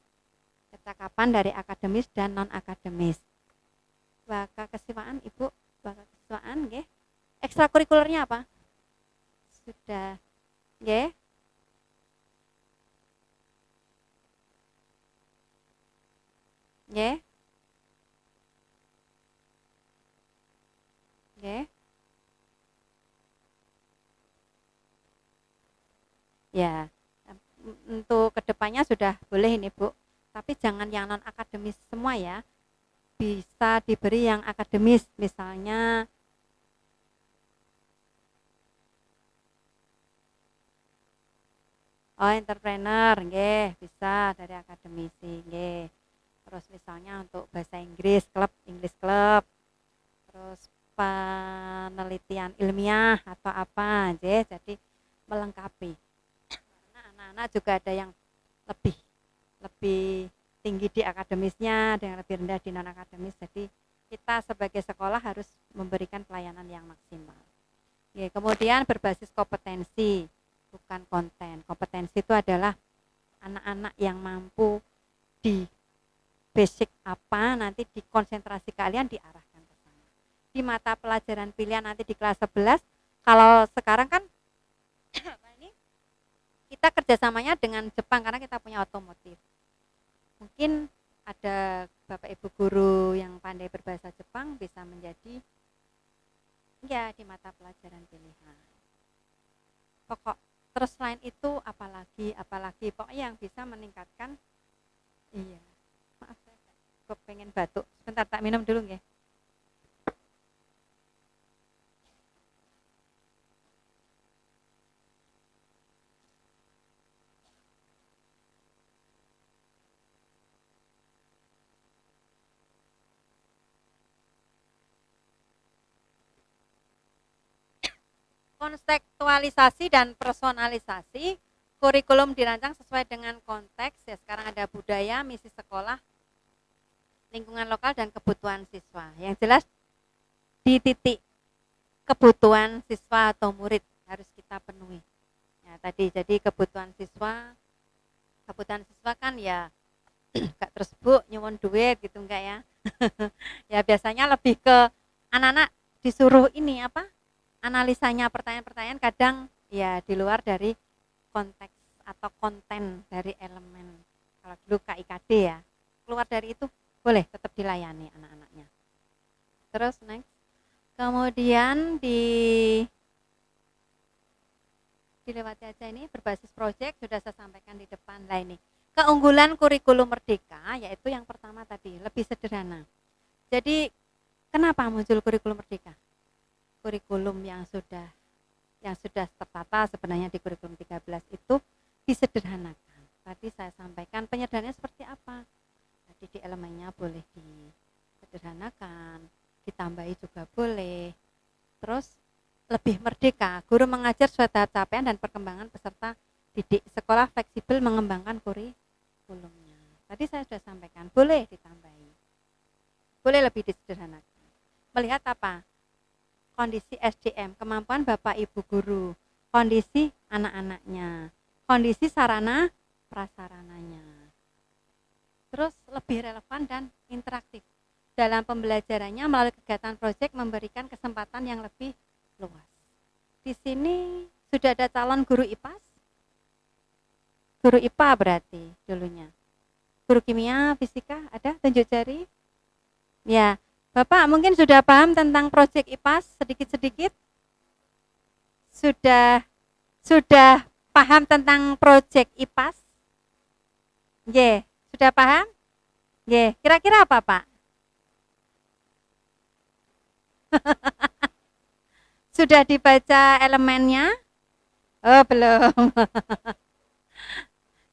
kecakapan dari akademis dan non akademis. Bakal kesiswaan Ibu, bakal kesiswaan nggih. Ekstrakurikulernya apa? Sudah nggih. Nggih. Nggih. Ya, untuk kedepannya sudah boleh ini Bu, tapi jangan yang non akademis semua ya, bisa diberi yang akademis, misalnya entrepreneur, nggih, bisa dari akademisi, nggih. Terus misalnya untuk bahasa Inggris, English Club, terus penelitian ilmiah atau apa, nggih, jadi melengkapi. Anak-anak juga ada yang lebih tinggi di akademisnya, ada yang lebih rendah di non akademis. Jadi kita sebagai sekolah harus memberikan pelayanan yang maksimal. Ya, kemudian berbasis kompetensi, bukan konten. Kompetensi itu adalah anak-anak yang mampu di basic apa, nanti di konsentrasi kalian diarahkan ke sana. Di mata pelajaran pilihan nanti di kelas 11, kalau sekarang kan kita kerjasamanya dengan Jepang karena kita punya otomotif. Mungkin ada Bapak Ibu guru yang pandai berbahasa Jepang bisa menjadi ya di mata pelajaran pilihan. Pokok terus selain itu apalagi pokoknya yang bisa meningkatkan. Iya, maaf saya pengen batuk. Sebentar tak minum dulu nggih. Kontekstualisasi dan personalisasi, kurikulum dirancang sesuai dengan konteks. Ya, sekarang ada budaya, misi sekolah, lingkungan lokal dan kebutuhan siswa. Yang jelas di titik kebutuhan siswa atau murid harus kita penuhi. Ya, tadi jadi kebutuhan siswa kan ya enggak terus Bu nyuwun duit gitu enggak ya. Ya biasanya lebih ke anak-anak disuruh ini apa? Analisanya pertanyaan-pertanyaan kadang ya di luar dari konteks atau konten dari elemen. Kalau dulu KIKD ya, keluar dari itu boleh tetap dilayani anak-anaknya. Terus next. Kemudian dilewati aja ini berbasis project sudah saya sampaikan di depan lah ini. Keunggulan kurikulum merdeka yaitu yang pertama tadi lebih sederhana. Jadi kenapa muncul kurikulum merdeka? Kurikulum yang sudah tertata sebenarnya di kurikulum 13 itu disederhanakan. Tadi saya sampaikan penyederhanaannya seperti apa? Tadi di elemennya boleh disederhanakan, ditambahi juga boleh. Terus lebih merdeka, guru mengajar sesuai tahap capaian dan perkembangan peserta didik. Sekolah fleksibel mengembangkan kurikulumnya. Tadi saya sudah sampaikan, boleh ditambahi. Boleh lebih disederhanakan. Melihat apa? Kondisi SDM, kemampuan Bapak Ibu guru, kondisi anak-anaknya, kondisi sarana prasarananya. Terus lebih relevan dan interaktif. Dalam pembelajarannya melalui kegiatan proyek memberikan kesempatan yang lebih luas. Di sini sudah ada calon guru IPAS? Guru IPA berarti dulunya. Guru kimia, fisika ada? Tunjuk jari. Ya, Bapak mungkin sudah paham tentang proyek IPAS sedikit-sedikit? Sudah paham tentang proyek IPAS? Ye, sudah paham? Ye, kira-kira apa, Pak? Sudah dibaca elemennya? Oh, belum.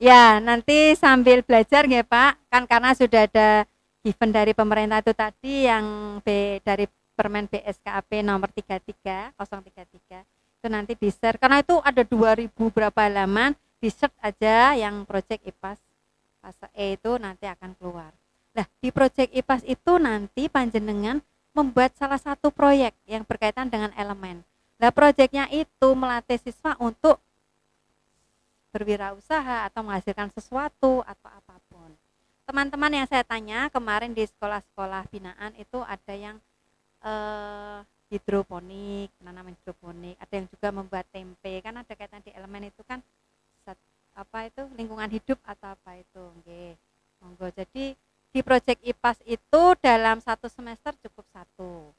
Ya, nanti sambil belajar ya, Pak. Kan karena sudah ada given dari pemerintah itu tadi yang dari Permen BSKAP nomor 033 itu nanti di-share karena itu ada 2000 berapa halaman, di-share aja yang project IPAS fase E itu nanti akan keluar. Nah, di project IPAS itu nanti panjenengan membuat salah satu proyek yang berkaitan dengan elemen. Nah, proyeknya itu melatih siswa untuk berwirausaha atau menghasilkan sesuatu atau apapun. Teman-teman yang saya tanya kemarin di sekolah-sekolah binaan itu ada yang hidroponik, menanam hidroponik, ada yang juga membuat tempe, kan ada kaitan di elemen itu kan apa itu lingkungan hidup atau apa itu, oke. Monggo. Jadi di proyek IPAS itu dalam satu semester cukup satu,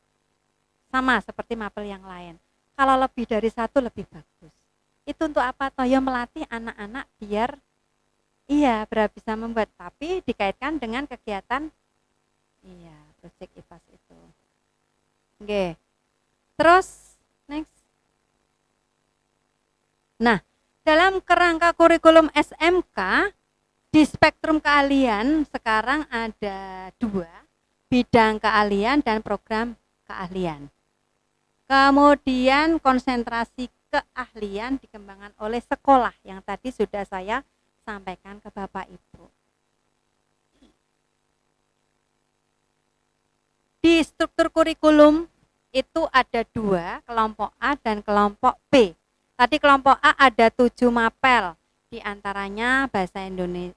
sama seperti mapel yang lain. Kalau lebih dari satu lebih bagus. Itu untuk apa? Toh ya melatih anak-anak biar bisa membuat, tapi dikaitkan dengan kegiatan proyek IPAS itu. Oke. Terus next. Nah, dalam kerangka kurikulum SMK di spektrum keahlian sekarang ada 2, bidang keahlian dan program keahlian. Kemudian konsentrasi keahlian dikembangkan oleh sekolah yang tadi sudah saya sampaikan ke Bapak Ibu. Di struktur kurikulum itu ada 2, kelompok A dan kelompok B. Tadi kelompok A ada 7 mapel, di antaranya bahasa Indonesia,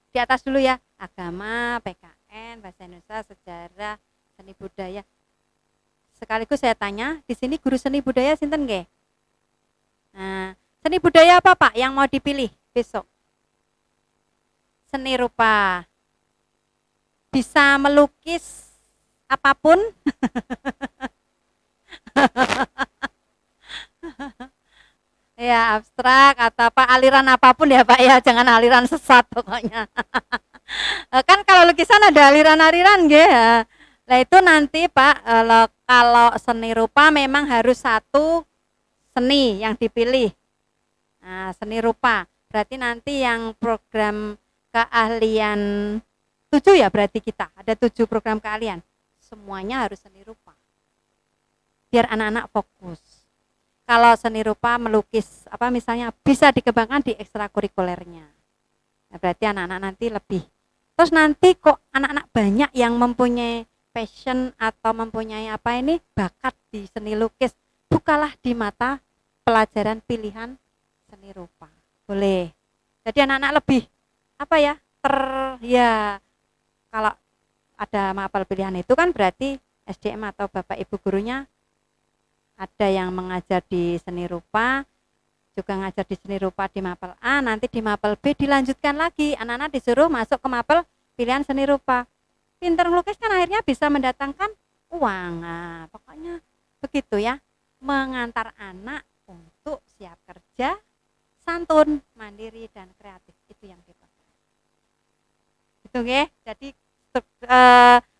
di atas dulu ya, agama, PKN, bahasa Indonesia, sejarah, seni budaya. Sekaligus saya tanya, di sini guru seni budaya sinten nggih? Nah, seni budaya apa Pak yang mau dipilih besok? Seni rupa. Bisa melukis apapun? Ya, abstrak atau apa, aliran apapun ya Pak ya, jangan aliran sesat pokoknya. Kan kalau lukisan ada aliran-aliran nggih ya. Nah itu nanti Pak, kalau seni rupa memang harus satu seni yang dipilih. Nah, seni rupa. Berarti nanti yang program keahlian 7 ya berarti kita. Ada 7 program keahlian. Semuanya harus seni rupa. Biar anak-anak fokus. Kalau seni rupa melukis apa misalnya bisa dikembangkan di ekstrakurikulernya. Nah, berarti anak-anak nanti lebih. Terus nanti kok anak-anak banyak yang mempunyai passion atau mempunyai apa ini bakat di seni lukis, bukalah di mata pelajaran pilihan seni rupa. Boleh. Jadi anak-anak lebih apa ya? Kalau ada mapel pilihan itu kan berarti SDM atau Bapak Ibu gurunya ada yang mengajar di seni rupa, juga ngajar di seni rupa di mapel A, nanti di mapel B dilanjutkan lagi, anak-anak disuruh masuk ke mapel pilihan seni rupa. pinter ngelukis kan akhirnya bisa mendatangkan uang. Nah, pokoknya begitu ya, mengantar anak untuk siap kerja, santun, mandiri dan kreatif, itu yang dipakai. Itu nggih. Jadi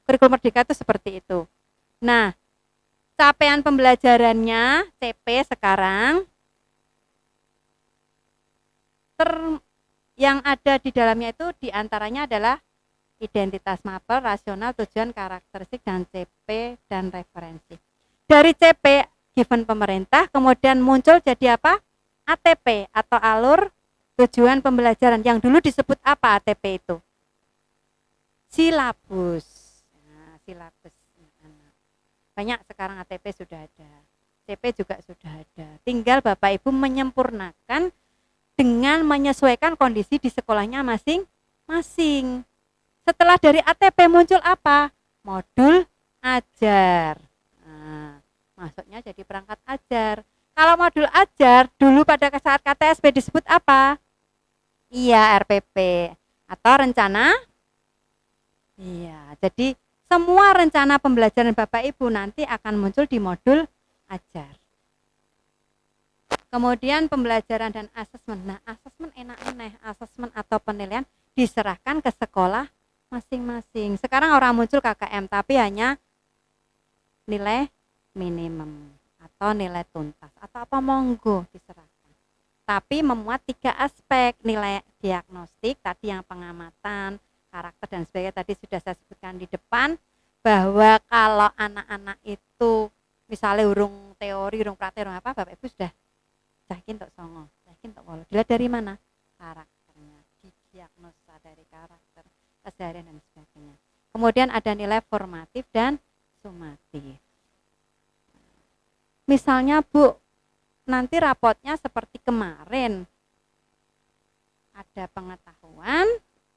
kurikulum Merdeka itu seperti itu. Nah, capaian pembelajarannya CP sekarang yang ada di dalamnya itu diantaranya adalah identitas mapel, rasional, tujuan, karakteristik, dan CP dan referensi. Dari CP given pemerintah kemudian muncul jadi apa? ATP atau alur tujuan pembelajaran, yang dulu disebut apa ATP itu? Silabus. Nah, silabus. Banyak sekarang ATP sudah ada, CP juga sudah ada. Tinggal Bapak Ibu menyempurnakan dengan menyesuaikan kondisi di sekolahnya masing-masing. Setelah dari ATP muncul apa? Modul ajar. Nah, masuknya jadi perangkat ajar. Kalau modul ajar dulu pada saat KTSP disebut apa? Iya, RPP atau rencana. Iya, jadi semua rencana pembelajaran Bapak Ibu nanti akan muncul di modul ajar. Kemudian pembelajaran dan asesmen. Nah, asesmen enak-enak, asesmen atau penilaian diserahkan ke sekolah masing-masing. Sekarang orang muncul KKM tapi hanya nilai minimum atau nilai tuntas atau apa monggo diserahkan. Tapi memuat 3 aspek, nilai diagnostik tadi yang pengamatan, karakter dan sebagainya tadi sudah saya sebutkan di depan, bahwa kalau anak-anak itu misalnya urung teori, urung praktek, urung apa, Bapak Ibu sudah yakin tok songo, yakin tok wolo. Dilihat dari mana? Karakternya, didiagnosa dari karakter, keseharian dan sebagainya. Kemudian ada nilai formatif dan sumatif. Misalnya Bu, nanti rapotnya seperti kemarin, ada pengetahuan,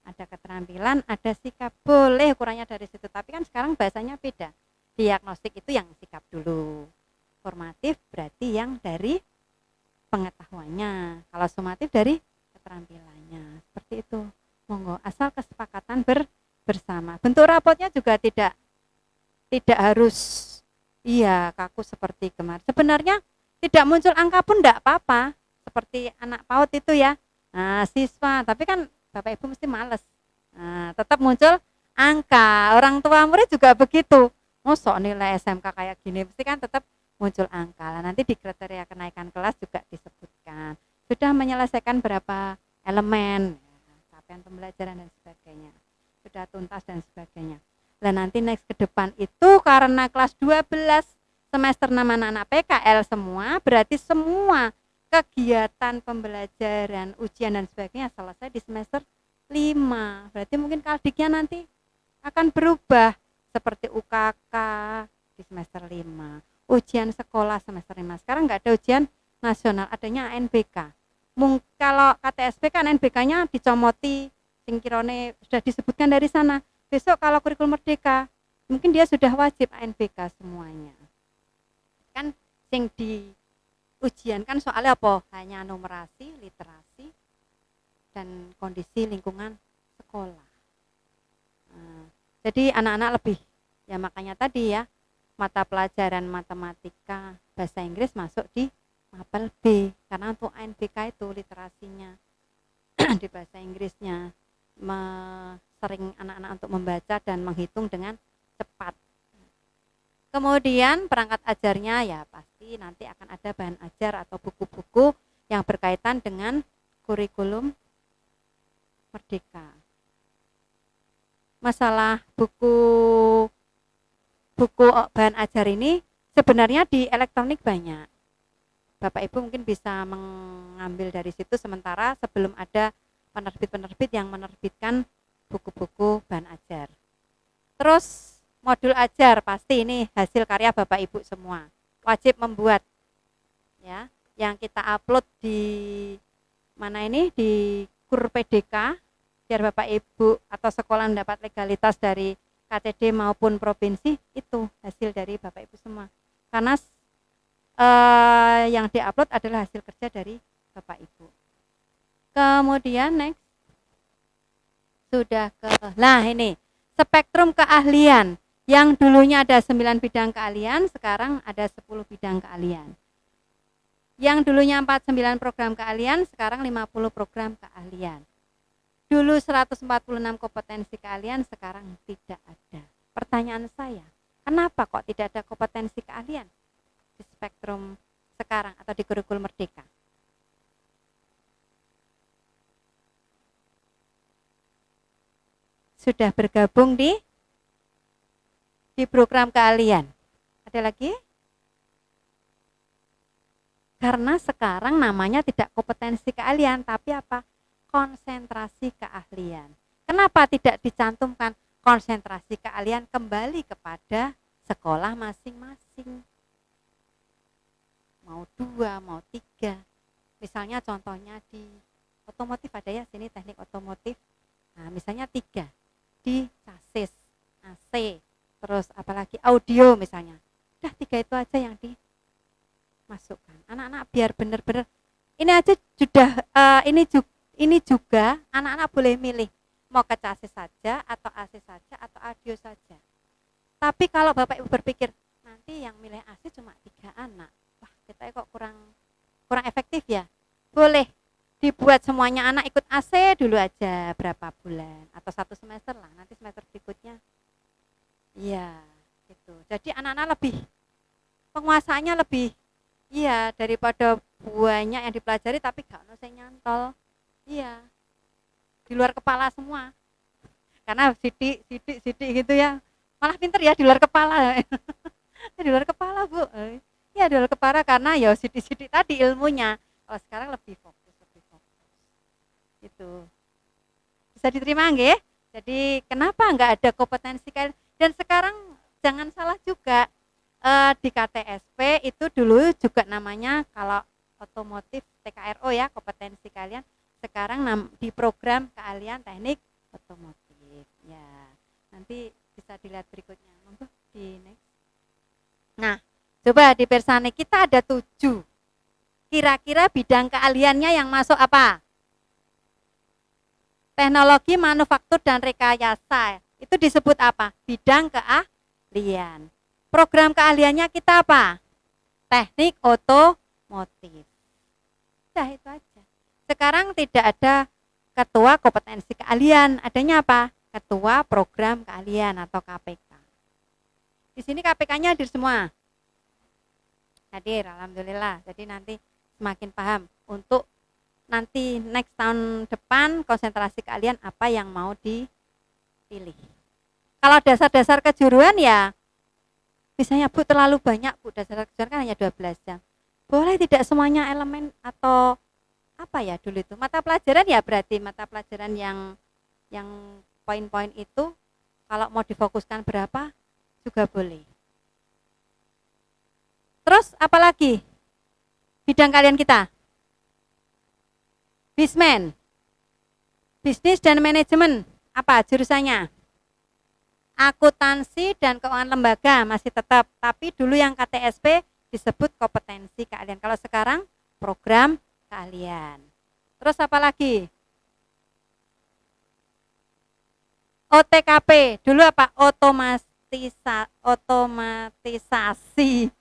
ada keterampilan, ada sikap, boleh ukurannya dari situ. Tapi kan sekarang bahasanya beda. Diagnostik itu yang sikap dulu, formatif berarti yang dari pengetahuannya, kalau sumatif dari keterampilannya. Seperti itu, monggo, asal kesepakatan bersama. Bentuk rapotnya juga tidak harus iya kaku seperti kemarin. Sebenarnya tidak muncul angka pun tidak apa-apa, seperti anak PAUD itu ya. Nah, siswa, tapi kan Bapak Ibu mesti males. Nah, tetap muncul angka. Orang tua murid juga begitu. Mosok nilai SMK kayak gini, mesti kan tetap muncul angka. Nah, nanti di kriteria kenaikan kelas juga disebutkan. Sudah menyelesaikan berapa elemen, ya, capaian pembelajaran dan sebagainya. Sudah tuntas dan sebagainya. Dan nanti next ke depan itu karena kelas 12 semester 6 anak-anak PKL semua, berarti semua kegiatan pembelajaran, ujian dan sebagainya selesai di semester 5. Berarti mungkin kaldiknya nanti akan berubah seperti UKK di semester 5. Ujian sekolah semester 5. Sekarang nggak ada ujian nasional, adanya ANBK. Kalau KTSP kan ANBK-nya dicomoti, singkirone sudah disebutkan dari sana. Besok kalau kurikulum Merdeka, mungkin dia sudah wajib ANBK semuanya. Kan sing di ujian kan soalnya apa? Hanya numerasi, literasi, dan kondisi lingkungan sekolah. Nah, jadi anak-anak lebih, ya makanya tadi ya, mata pelajaran matematika, bahasa Inggris masuk di mapel B, karena untuk ANBK itu literasinya di bahasa Inggrisnya sering anak-anak untuk membaca dan menghitung dengan cepat. Kemudian perangkat ajarnya ya pasti nanti akan ada bahan ajar atau buku-buku yang berkaitan dengan kurikulum Merdeka. Masalah buku bahan ajar ini sebenarnya di elektronik banyak. Bapak Ibu mungkin bisa mengambil dari situ, sementara sebelum ada penerbit-penerbit yang menerbitkan buku-buku bahan ajar. Terus modul ajar pasti ini hasil karya Bapak Ibu semua. Wajib membuat ya, yang kita upload di mana ini, di KUR PDK, biar Bapak Ibu atau sekolah mendapat legalitas dari KTD maupun provinsi, itu hasil dari Bapak Ibu semua. Karena yang diupload adalah hasil kerja dari Bapak Ibu. Kemudian next, sudah ke, nah ini spektrum keahlian. Yang dulunya ada 9 bidang keahlian, sekarang ada 10 bidang keahlian. Yang dulunya 49 program keahlian, sekarang 50 program keahlian. Dulu 146 kompetensi keahlian, sekarang tidak ada. Pertanyaan saya, kenapa kok tidak ada kompetensi keahlian di spektrum sekarang atau di kurikulum Merdeka? Sudah bergabung di program keahlian. Ada lagi? Karena sekarang namanya tidak kompetensi keahlian, tapi apa? Konsentrasi keahlian. Kenapa tidak dicantumkan konsentrasi keahlian kembali kepada sekolah masing-masing? Mau 2, mau 3. Misalnya contohnya di otomotif ada ya, sini teknik otomotif. Nah, misalnya 3 di chassis, AC, terus apalagi audio misalnya. Udah 3 itu aja yang dimasukkan. Anak-anak biar benar-benar ini aja sudah ini juga anak-anak boleh milih mau ke chassis saja atau AC saja atau audio saja. Tapi kalau Bapak Ibu berpikir nanti yang milih AC cuma 3 anak. Wah, kita kok kurang efektif ya. Boleh dibuat semuanya anak ikut AC dulu aja berapa bulan atau 1 semester lah, nanti semester berikutnya. Iya, gitu. Jadi anak-anak lebih penguasaannya lebih daripada banyak yang dipelajari tapi gak ono sing nyantol. Iya. Di luar kepala semua. Karena sidik gitu ya. Malah pinter ya di luar kepala. Di luar kepala, Bu. Ya di luar kepala karena ya sidik tadi ilmunya. Kalau sekarang lebih fokus. Itu bisa diterima nggih? Jadi kenapa enggak ada kompetensi kalian? Dan sekarang jangan salah juga di KTSP itu dulu juga namanya kalau otomotif TKRO ya kompetensi kalian. Sekarang di program keahlian teknik otomotif. Ya nanti bisa dilihat berikutnya. Monggo di next. Nah coba di Persane kita ada 7. Kira-kira bidang keahliannya yang masuk apa? Teknologi, manufaktur, dan rekayasa. Itu disebut apa? Bidang keahlian. Program keahliannya kita apa? Teknik otomotif. Sudah itu aja. Sekarang tidak ada ketua kompetensi keahlian. Adanya apa? Ketua program keahlian atau KPK. Di sini KPK-nya hadir semua. Hadir, alhamdulillah. Jadi nanti semakin paham untuk nanti next tahun depan konsentrasi keahlian apa yang mau dipilih. Kalau dasar-dasar kejuruan ya misalnya Bu terlalu banyak Bu, dasar kejuruan kan hanya 12 jam. Boleh tidak semuanya elemen atau apa ya dulu itu mata pelajaran ya, berarti mata pelajaran yang poin-poin itu kalau mau difokuskan berapa juga boleh. Terus apalagi bidang kalian kita? Bisman, bisnis dan manajemen, apa jurusannya? Akuntansi dan keuangan lembaga masih tetap, tapi dulu yang KTSP disebut kompetensi keahlian. Kalau sekarang program keahlian. Terus apa lagi? OTKP, dulu apa? Otomatisasi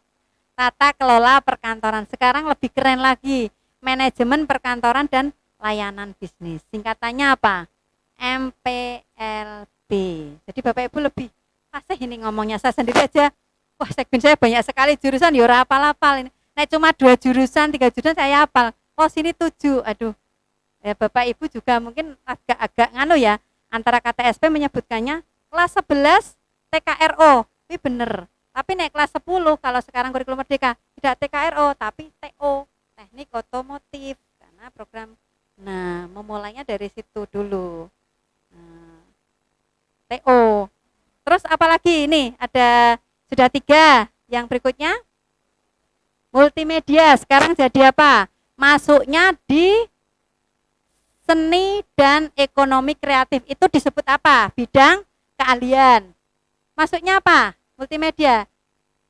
tata kelola perkantoran. Sekarang lebih keren lagi, manajemen perkantoran dan layanan bisnis. Singkatannya apa? MPLB. Jadi Bapak Ibu lebih fasih ini ngomongnya, saya sendiri aja. Wah, segmen saya banyak sekali jurusan, ya ora hafal-hafal ini. Nah, cuma 2 jurusan, 3 jurusan saya hafal. Oh, sini 7. Aduh. Ya Bapak Ibu juga mungkin agak nganu ya, antara KTSP menyebutkannya kelas 11 TKRO. Ini bener. Tapi naik kelas 10 kalau sekarang kurikulum Merdeka tidak TKRO tapi TO, teknik otomotif. Karena program memulainya dari situ dulu. TO. Terus apalagi ini ada sudah 3. Yang berikutnya multimedia. Sekarang jadi apa? Masuknya di seni dan ekonomi kreatif. Itu disebut apa? Bidang keahlian. Masuknya apa? Multimedia.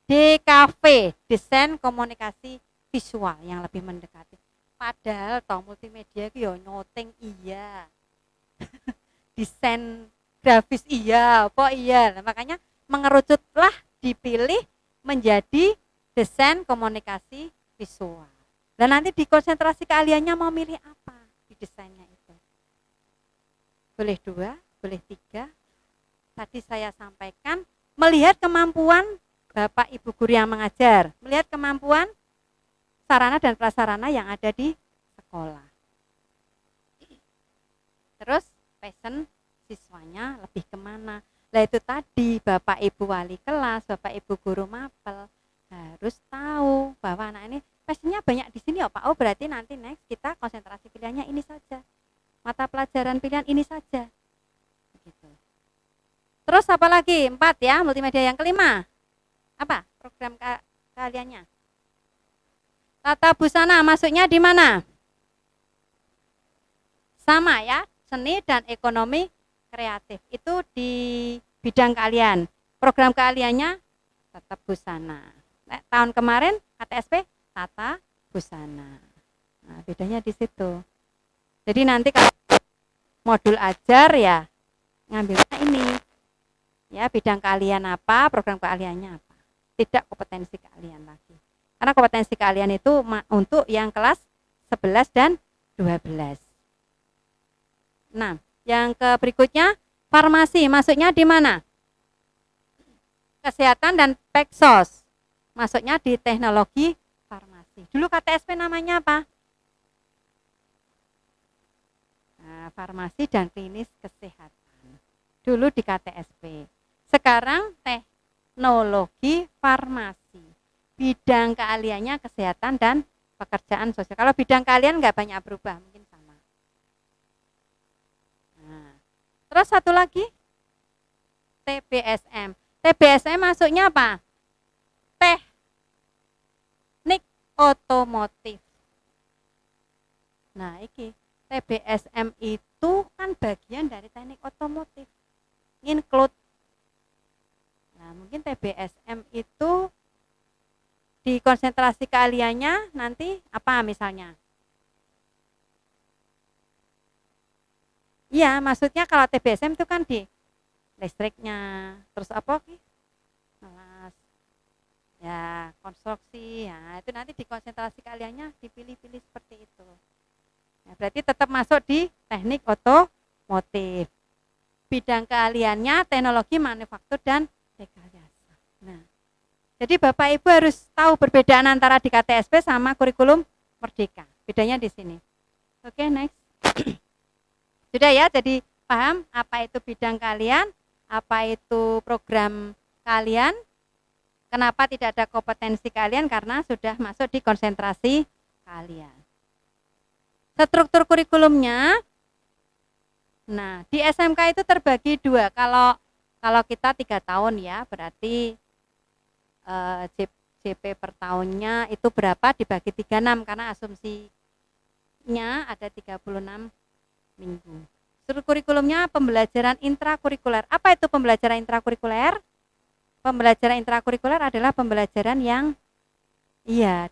DKV, desain komunikasi visual yang lebih mendekati. Padahal toh multimedia itu ya nyoting iya. Desain grafis iya, apa iya. Nah, makanya mengerucutlah dipilih menjadi desain komunikasi visual. Dan nanti di konsentrasi keahliannya mau milih apa di desainnya itu. Boleh 2, boleh 3. Tadi saya sampaikan melihat kemampuan Bapak Ibu guru yang mengajar, melihat kemampuan sarana dan prasarana yang ada di sekolah. Terus passion siswanya lebih kemana? Lah itu tadi Bapak Ibu wali kelas, Bapak Ibu guru mapel harus tahu bahwa anak ini passionnya banyak di sini ya Pak. Oh berarti nanti next kita konsentrasi pilihannya ini saja, mata pelajaran pilihan ini saja. Begitu. Terus apa lagi? 4 ya, multimedia yang kelima. Apa program keahliannya? Tata busana masuknya di mana? Sama ya, seni dan ekonomi kreatif. Itu di bidang keahlian. Program keahliannya tata busana. Nah, tahun kemarin KTSP tata busana. Nah, bedanya di situ. Jadi nanti kalau modul ajar ya ngambilnya ini. Ya, bidang keahlian apa, program keahliannya apa. Tidak kompetensi keahlian lagi. Karena kompetensi keahlian itu untuk yang kelas 11 dan 12. Nah, yang ke berikutnya farmasi masuknya di mana? Kesehatan dan Peksos. Masuknya di teknologi farmasi. Dulu KTSP namanya apa? Nah, farmasi dan klinis kesehatan. Dulu di KTSP. Sekarang teknologi farmasi. Bidang keahliannya kesehatan dan pekerjaan sosial. Kalau bidang keahlian nggak banyak berubah, mungkin sama. Nah, terus satu lagi TBSM. TBSM masuknya apa? Teknik otomotif. Nah, ini TBSM itu kan bagian dari teknik otomotif. Include. Nah, mungkin TBSM itu di konsentrasi keahliannya nanti apa misalnya? Iya, maksudnya kalau TBSM itu kan di listriknya, terus apa? Kelas, ya konstruksi, ya itu nanti di konsentrasi keahliannya dipilih-pilih seperti itu. Ya, berarti tetap masuk di teknik otomotif. Bidang keahliannya teknologi manufaktur dan rekayasa. Nah, jadi Bapak Ibu harus tahu perbedaan antara di KTSP sama kurikulum Merdeka. Bedanya di sini. Oke, next. Sudah ya, jadi paham apa itu bidang keahlian, apa itu program keahlian, kenapa tidak ada kompetensi keahlian karena sudah masuk di konsentrasi keahlian. Struktur kurikulumnya, nah di SMK itu terbagi 2. Kalau kita 3 tahun ya, berarti JP per tahunnya itu berapa dibagi 36 karena asumsinya ada 36 minggu. Struktur kurikulumnya pembelajaran intrakurikuler. Apa itu pembelajaran intrakurikuler? Pembelajaran intrakurikuler adalah pembelajaran yang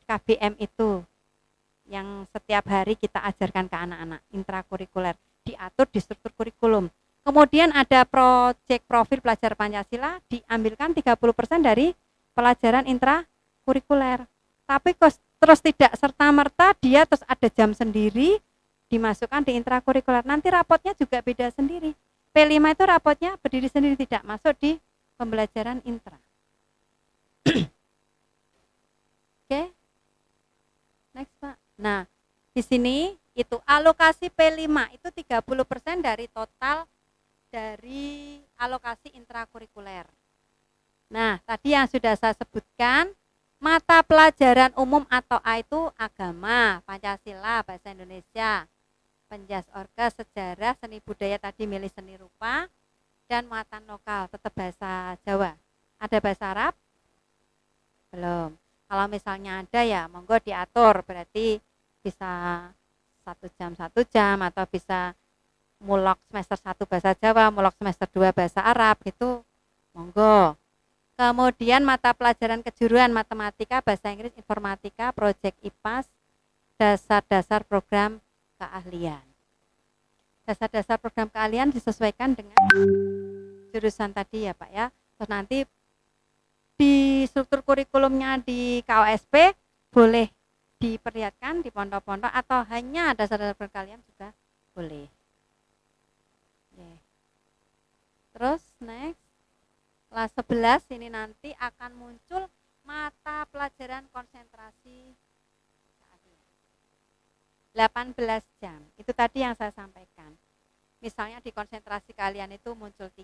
KBM itu yang setiap hari kita ajarkan ke anak-anak, intrakurikuler, diatur di struktur kurikulum. Kemudian ada proyek profil pelajar Pancasila, diambilkan 30% dari pelajaran intrakurikuler. Tapi terus tidak serta-merta dia terus ada jam sendiri dimasukkan di intrakurikuler. Nanti rapotnya juga beda sendiri. P5 itu rapotnya berdiri sendiri, tidak masuk di pembelajaran intra. Oke. Next, Pak. Nah, di sini itu alokasi P5 itu 30% dari total dari alokasi intrakurikuler. Nah, tadi yang sudah saya sebutkan, mata pelajaran umum atau A itu agama, Pancasila, bahasa Indonesia, penjas orga, sejarah, seni budaya tadi milih seni rupa, dan muatan lokal tetap bahasa Jawa. Ada bahasa Arab? Belum. Kalau misalnya ada ya monggo diatur, berarti bisa 1 jam atau bisa mulok semester 1 bahasa Jawa, mulok semester 2 bahasa Arab gitu, monggo. Kemudian mata pelajaran kejuruan matematika, bahasa Inggris, informatika, proyek IPAS, dasar-dasar program keahlian. Dasar-dasar program keahlian disesuaikan dengan jurusan tadi ya Pak ya. Terus nanti di struktur kurikulumnya di KOSP boleh diperlihatkan di pondok-pondok atau hanya dasar-dasar perkalian juga boleh. Oke. Terus next kelas 11 ini nanti akan muncul mata pelajaran konsentrasi 18 jam. Itu tadi yang saya sampaikan. Misalnya di konsentrasi kalian itu muncul 3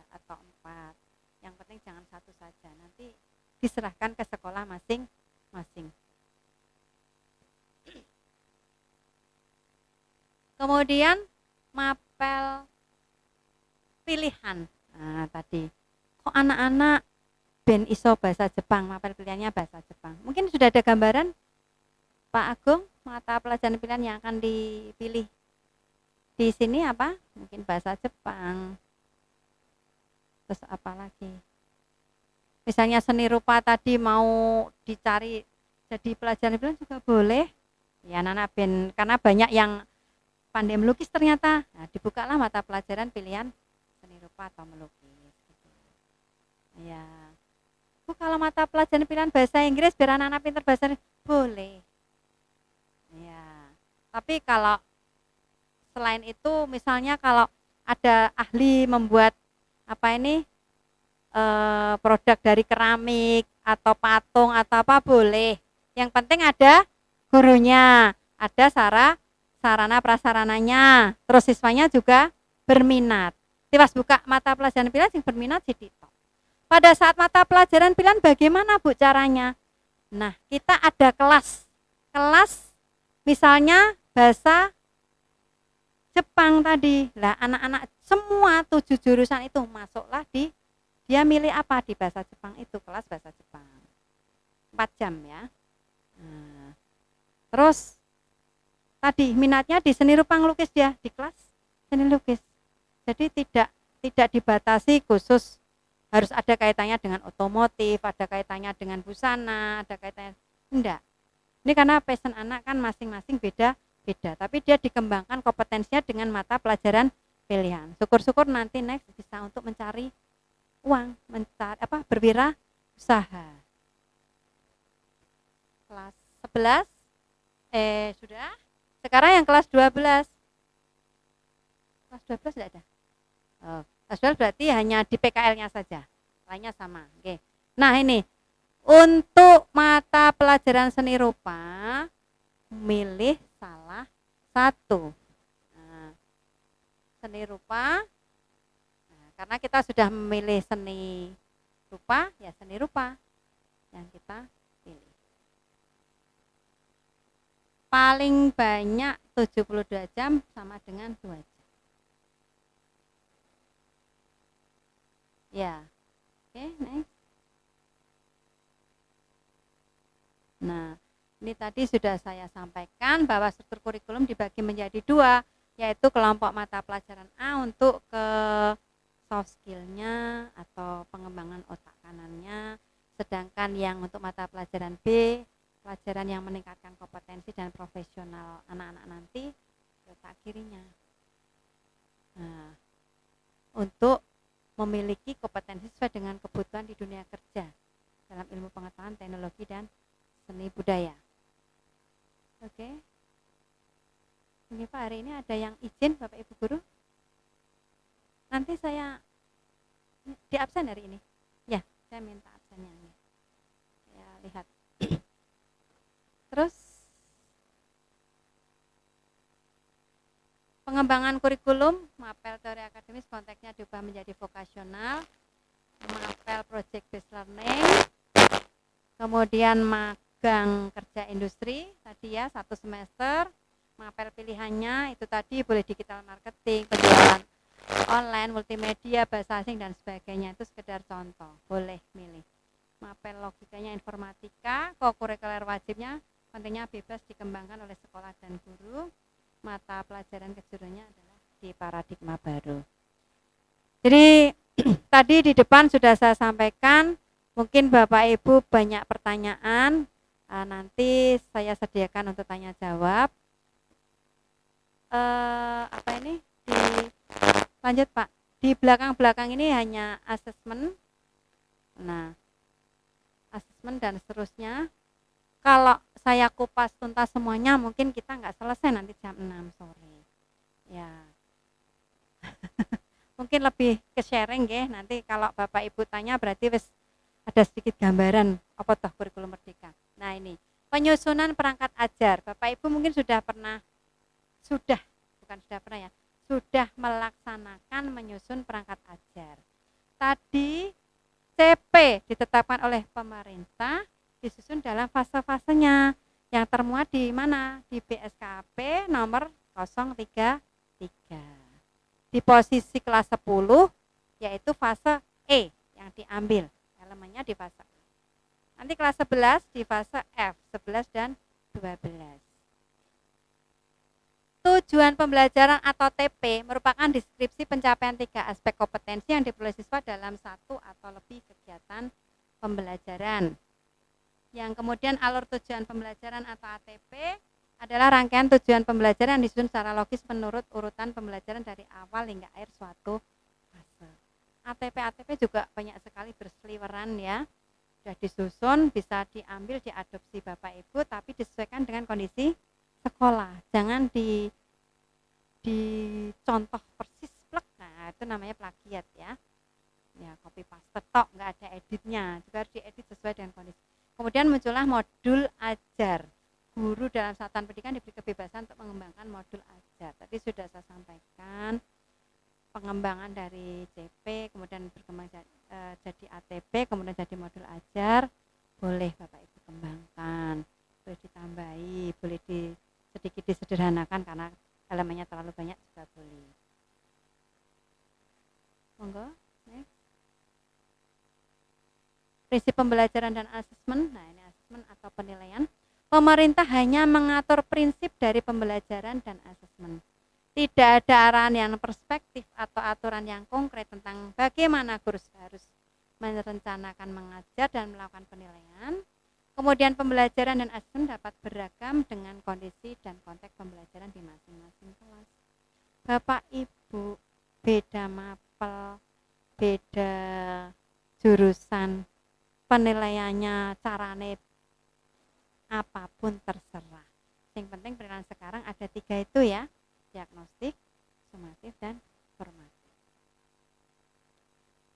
atau 4. Yang penting jangan satu saja. Nanti diserahkan ke sekolah masing-masing. Kemudian mapel pilihan. Nah, tadi kok anak-anak ben iso bahasa Jepang, mapel pilihannya bahasa Jepang. Mungkin sudah ada gambaran Pak Agung, mata pelajaran pilihan yang akan dipilih di sini apa? Mungkin bahasa Jepang. Terus apa lagi? Misalnya seni rupa tadi mau dicari jadi pelajaran pilihan juga boleh. Ya anak-anak ben, karena banyak yang pandai melukis ternyata. Nah, dibukalah mata pelajaran pilihan seni rupa atau melukis. Ya. Bu, kalau mata pelajaran pilihan bahasa Inggris biar anak-anak pintar bahasa Inggris boleh. Ya. Tapi kalau selain itu misalnya kalau ada ahli membuat apa ini produk dari keramik atau patung atau apa boleh. Yang penting ada gurunya, ada sarana prasarananya, terus siswanya juga berminat. Tiwas buka mata pelajaran pilihan yang berminat sih Dito. Pada saat mata pelajaran pilihan bagaimana Bu caranya? Nah, kita ada kelas misalnya bahasa Jepang tadi. Lah anak-anak semua 7 jurusan itu masuklah dia milih apa di bahasa Jepang itu, kelas bahasa Jepang. 4 jam ya. Nah, terus tadi minatnya di seni rupa ngelukis dia di kelas seni lukis. Jadi tidak dibatasi khusus harus ada kaitannya dengan otomotif, ada kaitannya dengan busana, ada kaitannya enggak. Ini karena passion anak kan masing-masing beda-beda, tapi dia dikembangkan kompetensinya dengan mata pelajaran pilihan. Syukur-syukur nanti next bisa untuk mencari uang, berwirausaha. Kelas 11 sudah. Sekarang yang kelas 12. Kelas 12 tidak ada. Oh, kelas 12 berarti hanya di PKL-nya saja. Lainnya sama. Oke. Nah, ini untuk mata pelajaran seni rupa milih salah satu. Nah, seni rupa. Nah, karena kita sudah memilih seni rupa, ya seni rupa yang kita pilih. Paling banyak 72 jam sama dengan 2 jam. Ya. Oke, next. Nah, ini tadi sudah saya sampaikan bahwa struktur kurikulum dibagi menjadi 2, yaitu kelompok mata pelajaran A untuk ke soft skill-nya atau pengembangan otak kanannya, sedangkan yang untuk mata pelajaran B, pelajaran yang meningkatkan kompetensi dan profesional anak-anak nanti, otak kirinya. Nah, untuk memiliki kompetensi sesuai dengan kebutuhan di dunia kerja dalam ilmu pengetahuan, teknologi, dan seni budaya. Oke. Ini Pak, hari ini ada yang izin Bapak Ibu Guru? Nanti saya di absen hari ini. Ya, saya minta absennya ini. Saya lihat. Terus pengembangan kurikulum, mapel teori akademis konteksnya diubah menjadi vokasional, mapel project based learning, kemudian magang kerja industri tadi ya 1 semester, mapel pilihannya itu tadi boleh digital marketing, penjualan online, multimedia, bahasa asing dan sebagainya, itu sekedar contoh, boleh milih. Mapel logikanya informatika, kokurikuler wajibnya pentingnya bebas dikembangkan oleh sekolah dan guru. Mata pelajaran kejuruannya adalah di paradigma baru. Jadi tadi di depan sudah saya sampaikan, mungkin Bapak Ibu banyak pertanyaan, nanti saya sediakan untuk tanya jawab. Lanjut Pak. Di belakang-belakang ini hanya asesmen. Nah, asesmen dan seterusnya. Kalau saya kupas tuntas semuanya, mungkin kita nggak selesai nanti jam 6 sore. Ya, mungkin lebih ke sharing ya. Nanti kalau Bapak Ibu tanya berarti wis ada sedikit gambaran apa toh kurikulum merdeka. Nah ini penyusunan perangkat ajar. Bapak Ibu mungkin sudah melaksanakan menyusun perangkat ajar. Tadi CP ditetapkan oleh pemerintah disusun dalam fase-fasenya yang termuat di mana? Di BSKP nomor 033. Di posisi kelas 10 yaitu fase E yang diambil elemennya di fase E. Nanti kelas 11 di fase F 11 dan 12. Tujuan pembelajaran atau TP merupakan deskripsi pencapaian 3 aspek kompetensi yang diperoleh siswa dalam satu atau lebih kegiatan pembelajaran. Yang kemudian alur tujuan pembelajaran atau ATP adalah rangkaian tujuan pembelajaran yang disusun secara logis menurut urutan pembelajaran dari awal hingga akhir suatu fase. ATP juga banyak sekali berseliweran ya. Sudah disusun, bisa diambil, diadopsi Bapak Ibu, tapi disesuaikan dengan kondisi sekolah. Jangan dicontoh persis plek. Nah, itu namanya plagiat ya. Ya, copy paste tok, nggak ada editnya. Juga harus diedit sesuai dengan kondisi. Kemudian muncullah modul ajar. Guru dalam satuan pendidikan diberi kebebasan untuk mengembangkan modul ajar. Tadi sudah saya sampaikan pengembangan dari CP, kemudian berkembang jadi ATP, kemudian jadi modul ajar. Boleh Bapak Ibu kembangkan, boleh ditambahi, boleh sedikit disederhanakan karena elemennya terlalu banyak juga boleh. Monggo, next. Prinsip pembelajaran dan asesmen. Nah, ini asesmen atau penilaian. Pemerintah hanya mengatur prinsip dari pembelajaran dan asesmen. Tidak ada arahan yang perspektif atau aturan yang konkret tentang bagaimana guru harus merencanakan mengajar dan melakukan penilaian. Kemudian pembelajaran dan asesmen dapat beragam dengan kondisi dan konteks pembelajaran di masing-masing kelas. Bapak Ibu, beda mapel, beda jurusan, penilaiannya carane apapun terserah. Yang penting penilaian sekarang ada 3 itu ya, diagnostik, sumatif, dan formatif.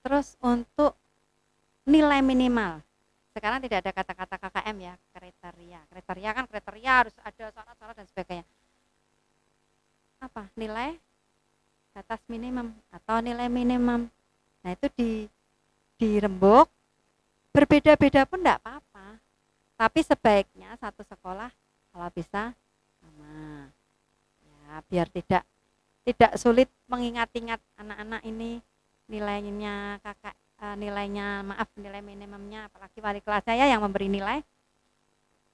Terus untuk nilai minimal, sekarang tidak ada kata-kata KKM ya, kriteria. Kriteria harus ada syarat-syarat dan sebagainya. Apa? Nilai batas minimum atau nilai minimum. Nah itu dirembuk, berbeda-beda pun tidak apa-apa. Tapi sebaiknya satu sekolah kalau bisa sama. Ya, biar tidak sulit mengingat-ingat anak-anak ini nilainya nilai minimumnya, apalagi wali kelas saya yang memberi nilai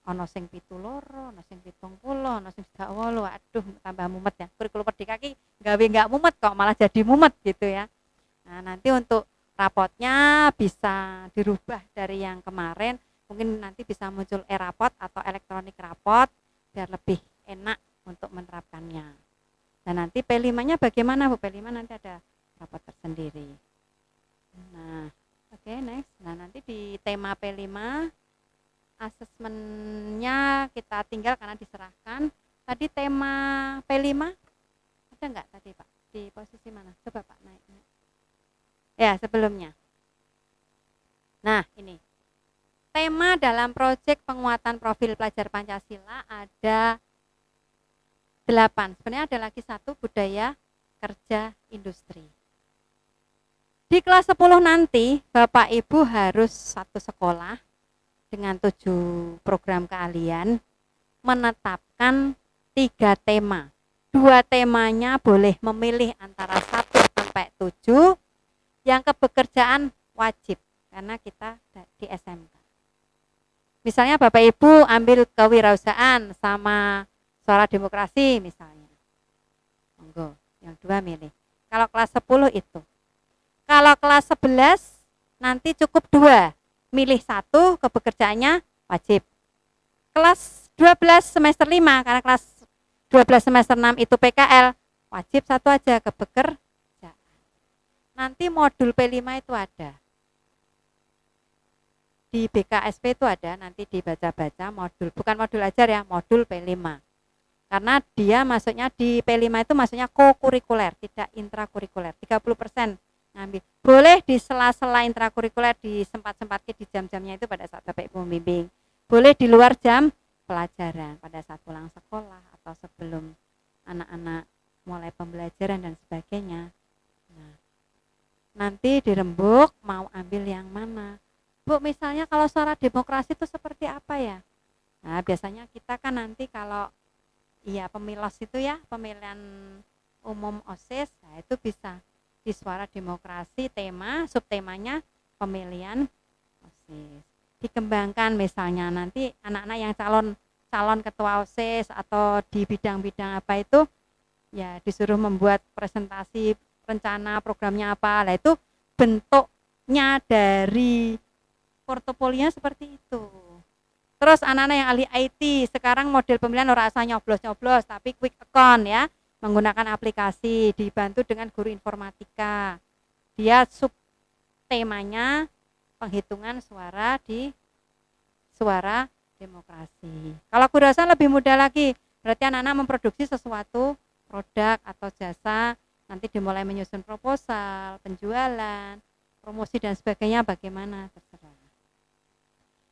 ono sing 7 loro, ono sing 70, ono sing 28. Aduh, tambah mumet ya. Kurikulum merdeka ki gawe enggak mumet kok malah jadi mumet gitu ya. Nah, nanti untuk rapotnya bisa dirubah dari yang kemarin, mungkin nanti bisa muncul e-rapot atau elektronik rapot biar lebih enak untuk menerapkannya. Dan nanti P5-nya bagaimana Bu? P5 nanti ada rapot tersendiri. Nah, oke, next. Nah, nanti di tema P5 asesmennya kita tinggal karena diserahkan. Tadi tema P5 ada enggak tadi Pak? Di posisi mana? Coba Pak naik. Ya, sebelumnya. Nah, ini. Tema dalam proyek penguatan profil pelajar Pancasila ada 8. Sebenarnya ada lagi 1, budaya kerja industri. Di kelas 10 nanti Bapak Ibu harus satu sekolah dengan 7 program keahlian menetapkan 3 tema. 2 temanya boleh memilih antara 1 sampai 7, yang kepekerjaan wajib karena kita di SMK. Misalnya Bapak Ibu ambil kewirausahaan sama suara demokrasi misalnya. Monggo, yang 2 milih. Kalau kelas 10 itu. Kalau kelas 11 nanti cukup 2. Milih 1, kepekerjaannya wajib. Kelas 12 semester 5, karena kelas 12 semester 6 itu PKL, wajib 1 aja kepekerjaan. nanti modul P5 itu ada. Di BKSP itu ada, nanti dibaca-baca modul, bukan modul ajar ya, modul P5. Karena dia masuknya di P5 itu masuknya co-kurikuler, tidak intrakurikuler. 30% ngambil. Boleh di sela-sela intrakurikuler, di sempat-sempat di jam-jamnya itu pada saat Bapak Ibu membimbing. Boleh di luar jam pelajaran, pada saat pulang sekolah atau sebelum anak-anak mulai pembelajaran dan sebagainya. Nah, nanti dirembuk mau ambil yang mana. Bu, misalnya kalau suara demokrasi itu seperti apa ya? Nah, biasanya kita kan nanti kalau pemilos itu ya, pemilihan umum OSIS, nah itu bisa di suara demokrasi, tema, subtemanya pemilihan OSIS. Dikembangkan misalnya nanti anak-anak yang calon ketua OSIS atau di bidang-bidang apa itu, ya disuruh membuat presentasi rencana programnya apa. Lah itu bentuknya dari portofolionya seperti itu. Terus anak-anak yang ahli IT, sekarang model pemilihan ora usah nyoblos-nyoblos, tapi quick account ya, menggunakan aplikasi, dibantu dengan guru informatika. Dia subtemanya penghitungan suara di suara demokrasi. Kalau guru asal lebih mudah lagi, berarti anak-anak memproduksi sesuatu produk atau jasa, nanti dimulai menyusun proposal, penjualan, promosi dan sebagainya bagaimana terserah.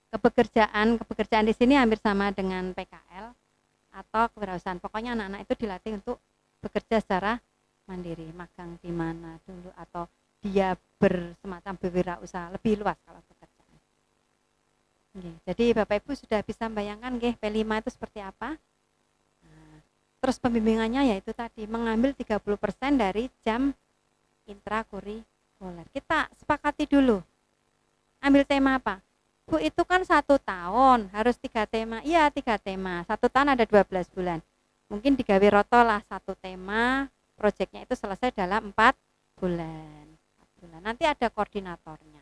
Kepekerjaan di sini hampir sama dengan PKL atau kewirausahaan. Pokoknya anak-anak itu dilatih untuk bekerja secara mandiri, magang di mana dulu atau dia bersemacam berwirausaha, lebih luas kalau pekerjaan. Jadi Bapak Ibu sudah bisa membayangkan P5 itu seperti apa? Nah, terus pembimbingannya yaitu tadi mengambil 30% dari jam intrakurikuler. Kita sepakati dulu. Ambil tema apa? Bu, itu kan 1 tahun harus 3 tema. Iya 3 tema, 1 tahun ada 12 bulan. Mungkin digawe roto lah 1 tema, proyeknya itu selesai dalam 4 bulan. Nanti ada koordinatornya.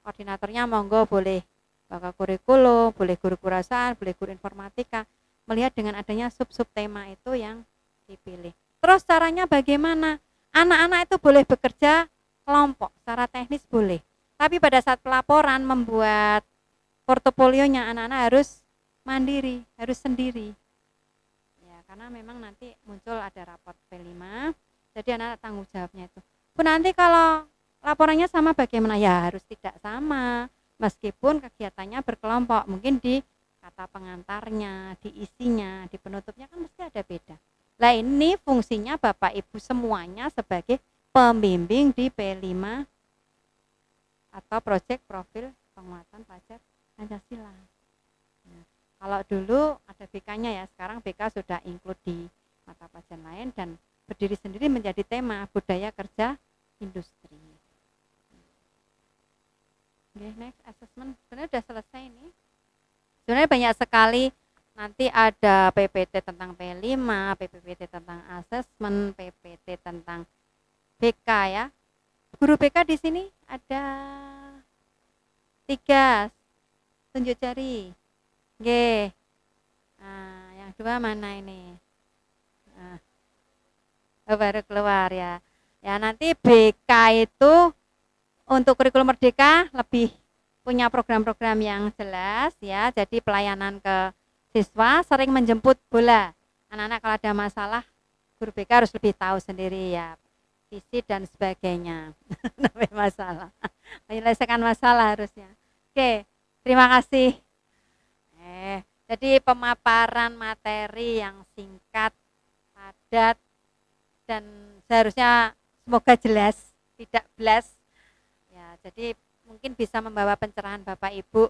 Koordinatornya monggo boleh bakal kurikulum, boleh guru kewirausahaan, boleh guru informatika. Melihat dengan adanya sub-sub tema itu yang dipilih. Terus caranya bagaimana? Anak-anak itu boleh bekerja kelompok, secara teknis boleh. Tapi pada saat pelaporan membuat portofolionya anak-anak harus mandiri, harus sendiri. Ya, karena memang nanti muncul ada raport P5, jadi anak-anak tanggung jawabnya itu. Bu, nanti kalau laporannya sama bagaimana? Ya harus tidak sama, meskipun kegiatannya berkelompok. Mungkin di kata pengantarnya, di isinya, di penutupnya kan mesti ada beda. Nah ini fungsinya Bapak Ibu semuanya sebagai pembimbing di P5 atau proyek profil penguatan pelajar Pancasila. Nah, kalau dulu ada BK-nya ya, sekarang BK sudah include di mata pelajaran lain dan berdiri sendiri menjadi tema budaya kerja industri. Oke, next assessment. Sebenarnya sudah selesai ini. Sebenarnya banyak sekali, nanti ada PPT tentang P5, PPT tentang assessment, PPT tentang BK ya. Guru BK di sini ada 3, tunjuk jari. Oke. Nah, yang 2 mana ini? Nah, baru keluar ya. Ya nanti BK itu untuk kurikulum merdeka lebih punya program-program yang jelas ya. Jadi pelayanan ke siswa, sering menjemput bola. Anak-anak kalau ada masalah, guru BK harus lebih tahu sendiri ya. Visi dan sebagainya. Namanya masalah. Menyelesaikan masalah harusnya. Oke, terima kasih. Jadi pemaparan materi yang singkat, padat, dan seharusnya semoga jelas, tidak blast. Ya, jadi mungkin bisa membawa pencerahan Bapak Ibu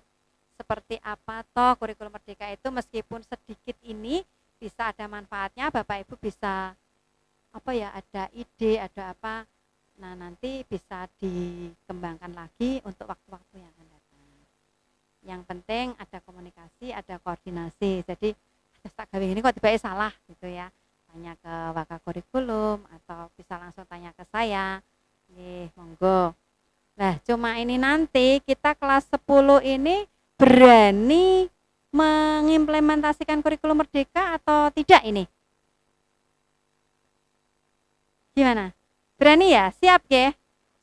seperti apa toh kurikulum merdeka itu, meskipun sedikit ini bisa ada manfaatnya. Bapak Ibu bisa ada ide, ada apa, nah nanti bisa dikembangkan lagi untuk waktu-waktu yang akan datang. Yang penting ada komunikasi, ada koordinasi. Jadi tak gawe ini kok tiba-tiba salah gitu ya, tanya ke Wakakurikulum atau bisa langsung tanya ke saya. Monggo. Nah cuma ini nanti kita kelas 10 ini berani mengimplementasikan kurikulum merdeka atau tidak ini? Gimana? Berani ya? Siap ya?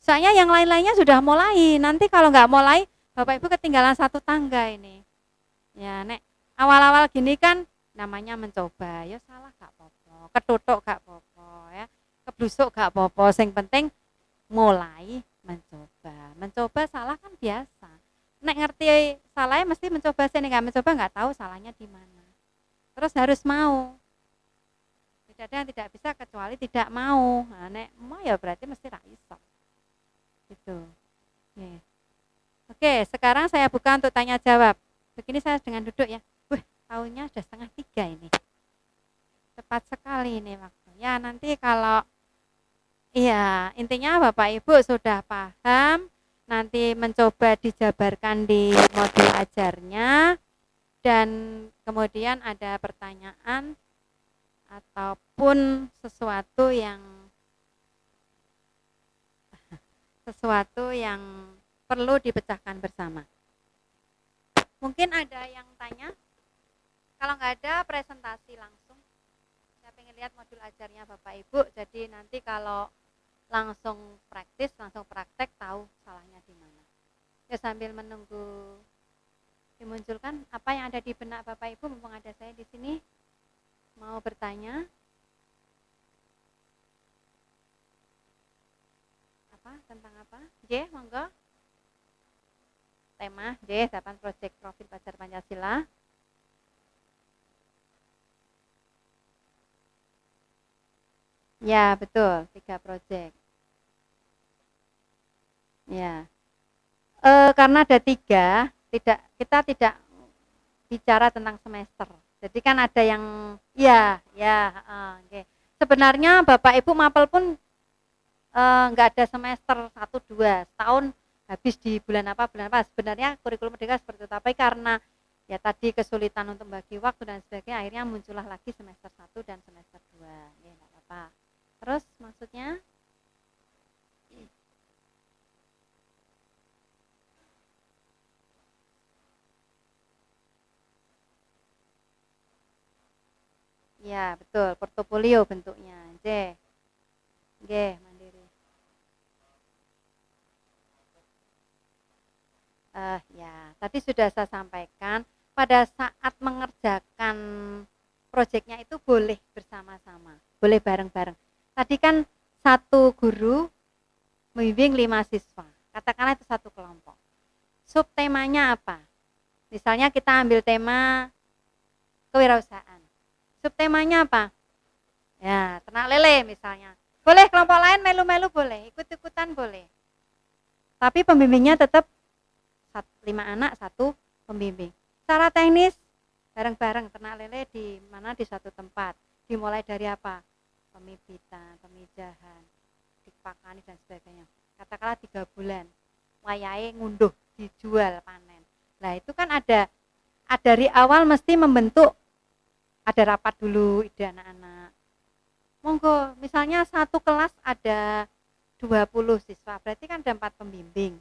Soalnya yang lain-lainnya sudah mulai. Nanti kalau nggak mulai, Bapak Ibu ketinggalan satu tangga ini. Ya, nek awal-awal gini kan namanya mencoba. Ya salah gak apa-apa, ketutuk gak apa-apa ya. Keblusuk gak apa-apa. Yang penting mulai mencoba. Mencoba salah kan biasa. Nek ngerti salahnya mesti mencoba, sih nggak mencoba nggak tahu salahnya di mana. Terus harus mau. Tidak ada yang tidak bisa kecuali tidak mau. Nah, nek mau ya berarti mesti ra iso. Gitu. Yeah. Oke, sekarang saya buka untuk tanya jawab. Begini saya dengan duduk ya. Tahunnya sudah 2:30 ini. Cepat sekali ini waktu. Ya nanti kalau iya, intinya Bapak Ibu sudah paham, nanti mencoba dijabarkan di modul ajarnya, dan kemudian ada pertanyaan ataupun sesuatu yang perlu dipecahkan bersama. Mungkin ada yang tanya? Kalau nggak ada, presentasi langsung. Saya pengen lihat modul ajarnya Bapak Ibu, jadi nanti kalau langsung praktis, langsung praktek, tahu salahnya di mana. Ya sambil menunggu dimunculkan apa yang ada di benak Bapak Ibu, mumpung ada saya di sini, mau bertanya? Apa? Tentang apa? J, monggo. Tema J, 8 proyek profil pelajar Pancasila. Ya, betul, 3 proyek. Ya. Karena ada 3, kita tidak bicara tentang semester. Jadi kan ada yang okay. Sebenarnya Bapak Ibu mapel pun nggak ada semester 1, 2, setahun habis di bulan apa. Sebenarnya kurikulum merdeka seperti itu, tapi karena ya tadi kesulitan untuk bagi waktu dan sebagainya, akhirnya muncullah lagi semester 1 dan semester 2. Ya, enggak apa-apa. Terus maksudnya ya betul, portofolio bentuknya. G, mandiri. Ya, tadi sudah saya sampaikan, pada saat mengerjakan proyeknya itu boleh bersama-sama, boleh bareng-bareng. Tadi kan satu guru membimbing 5 siswa, katakanlah itu satu kelompok. Subtemanya apa? Misalnya kita ambil tema kewirausahaan. Subtemanya apa? Ya, ternak lele misalnya. Boleh kelompok lain melu-melu boleh, ikut-ikutan boleh. Tapi pembimbingnya tetap 5 anak, 1 pembimbing. Secara teknis bareng-bareng ternak lele di mana, di satu tempat. Dimulai dari apa? Pemibitan, pemijahan, dipakani dan sebagainya. Katakanlah 3 bulan. Wayahe ngunduh, dijual, panen. Nah, itu kan ada dari awal mesti membentuk, ada rapat dulu ide anak-anak. Monggo, misalnya satu kelas ada 20 siswa, berarti kan ada 4 pembimbing.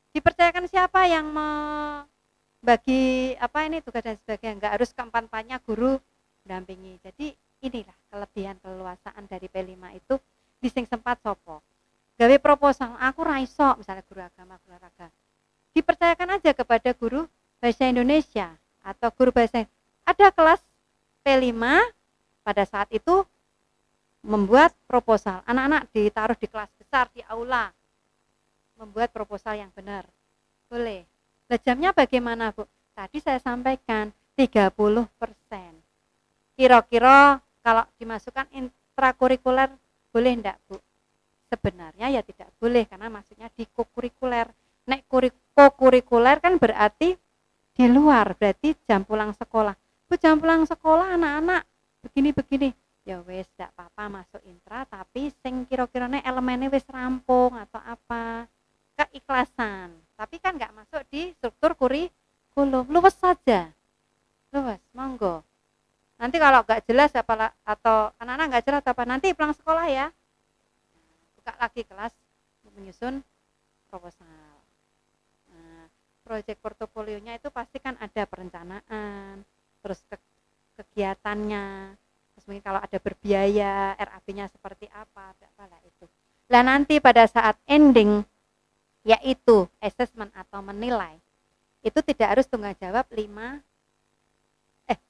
Dipercayakan siapa yang membagi tugas dan sebagainya, enggak harus keempat-empatnya guru mendampingi. Jadi inilah kelebihan keleluasaan dari P5 itu, di sing sempat sopo. Gawe proposal, aku raiso, misalnya guru agama, guru olahraga. Dipercayakan aja kepada guru bahasa Indonesia atau guru bahasa. Ada kelas P5 pada saat itu membuat proposal. Anak-anak ditaruh di kelas besar, di aula, membuat proposal yang benar. Boleh. Nah, jamnya bagaimana, Bu? Tadi saya sampaikan 30%. Kira-kira kalau dimasukkan intrakurikuler boleh enggak, Bu? Sebenarnya ya tidak boleh, karena maksudnya di kokurikuler. Nek kokurikuler kan berarti di luar, berarti jam pulang sekolah. Bu, jam pulang sekolah anak-anak begini-begini. Ya wes, enggak apa-apa masuk intra, tapi sing kira-kiranya elemennya wes rampung atau apa. Keikhlasan. Tapi kan enggak masuk di struktur kurikulum. Luwes saja. Luwes, monggo. Nanti kalau enggak jelas atau anak-anak enggak jelas apa, nanti pulang sekolah ya. Buka lagi kelas untuk menyusun proposal. Nah, proyek portofolionya itu pasti kan ada perencanaan, terus kegiatannya, terus mungkin kalau ada berbiaya, RAB-nya seperti apa, itu. Lah nanti pada saat ending, yaitu assessment atau menilai, itu tidak harus tunggal jawab 5,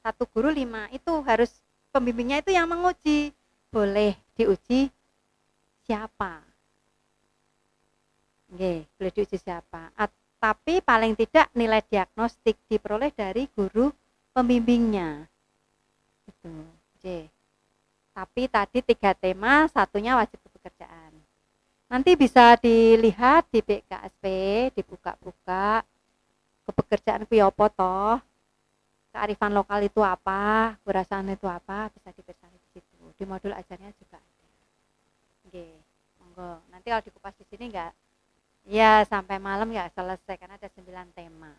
satu guru 5, itu harus pembimbingnya itu yang menguji. Boleh diuji siapa? Oke, boleh diuji siapa? Tapi paling tidak nilai diagnostik diperoleh dari guru pembimbingnya. Itu. Oke. Tapi tadi 3 tema, satunya wajib kepekerjaan. Nanti bisa dilihat di BKSP, dibuka-buka kepekerjaan kuwi apa toh? Kearifan lokal itu apa? Kewirausahaan itu apa? Bisa dipelajari di situ. Di modul ajarnya juga ada. Oke, monggo. Nanti kalau dikupas di sini enggak, ya sampai malam enggak selesai karena ada 9 tema.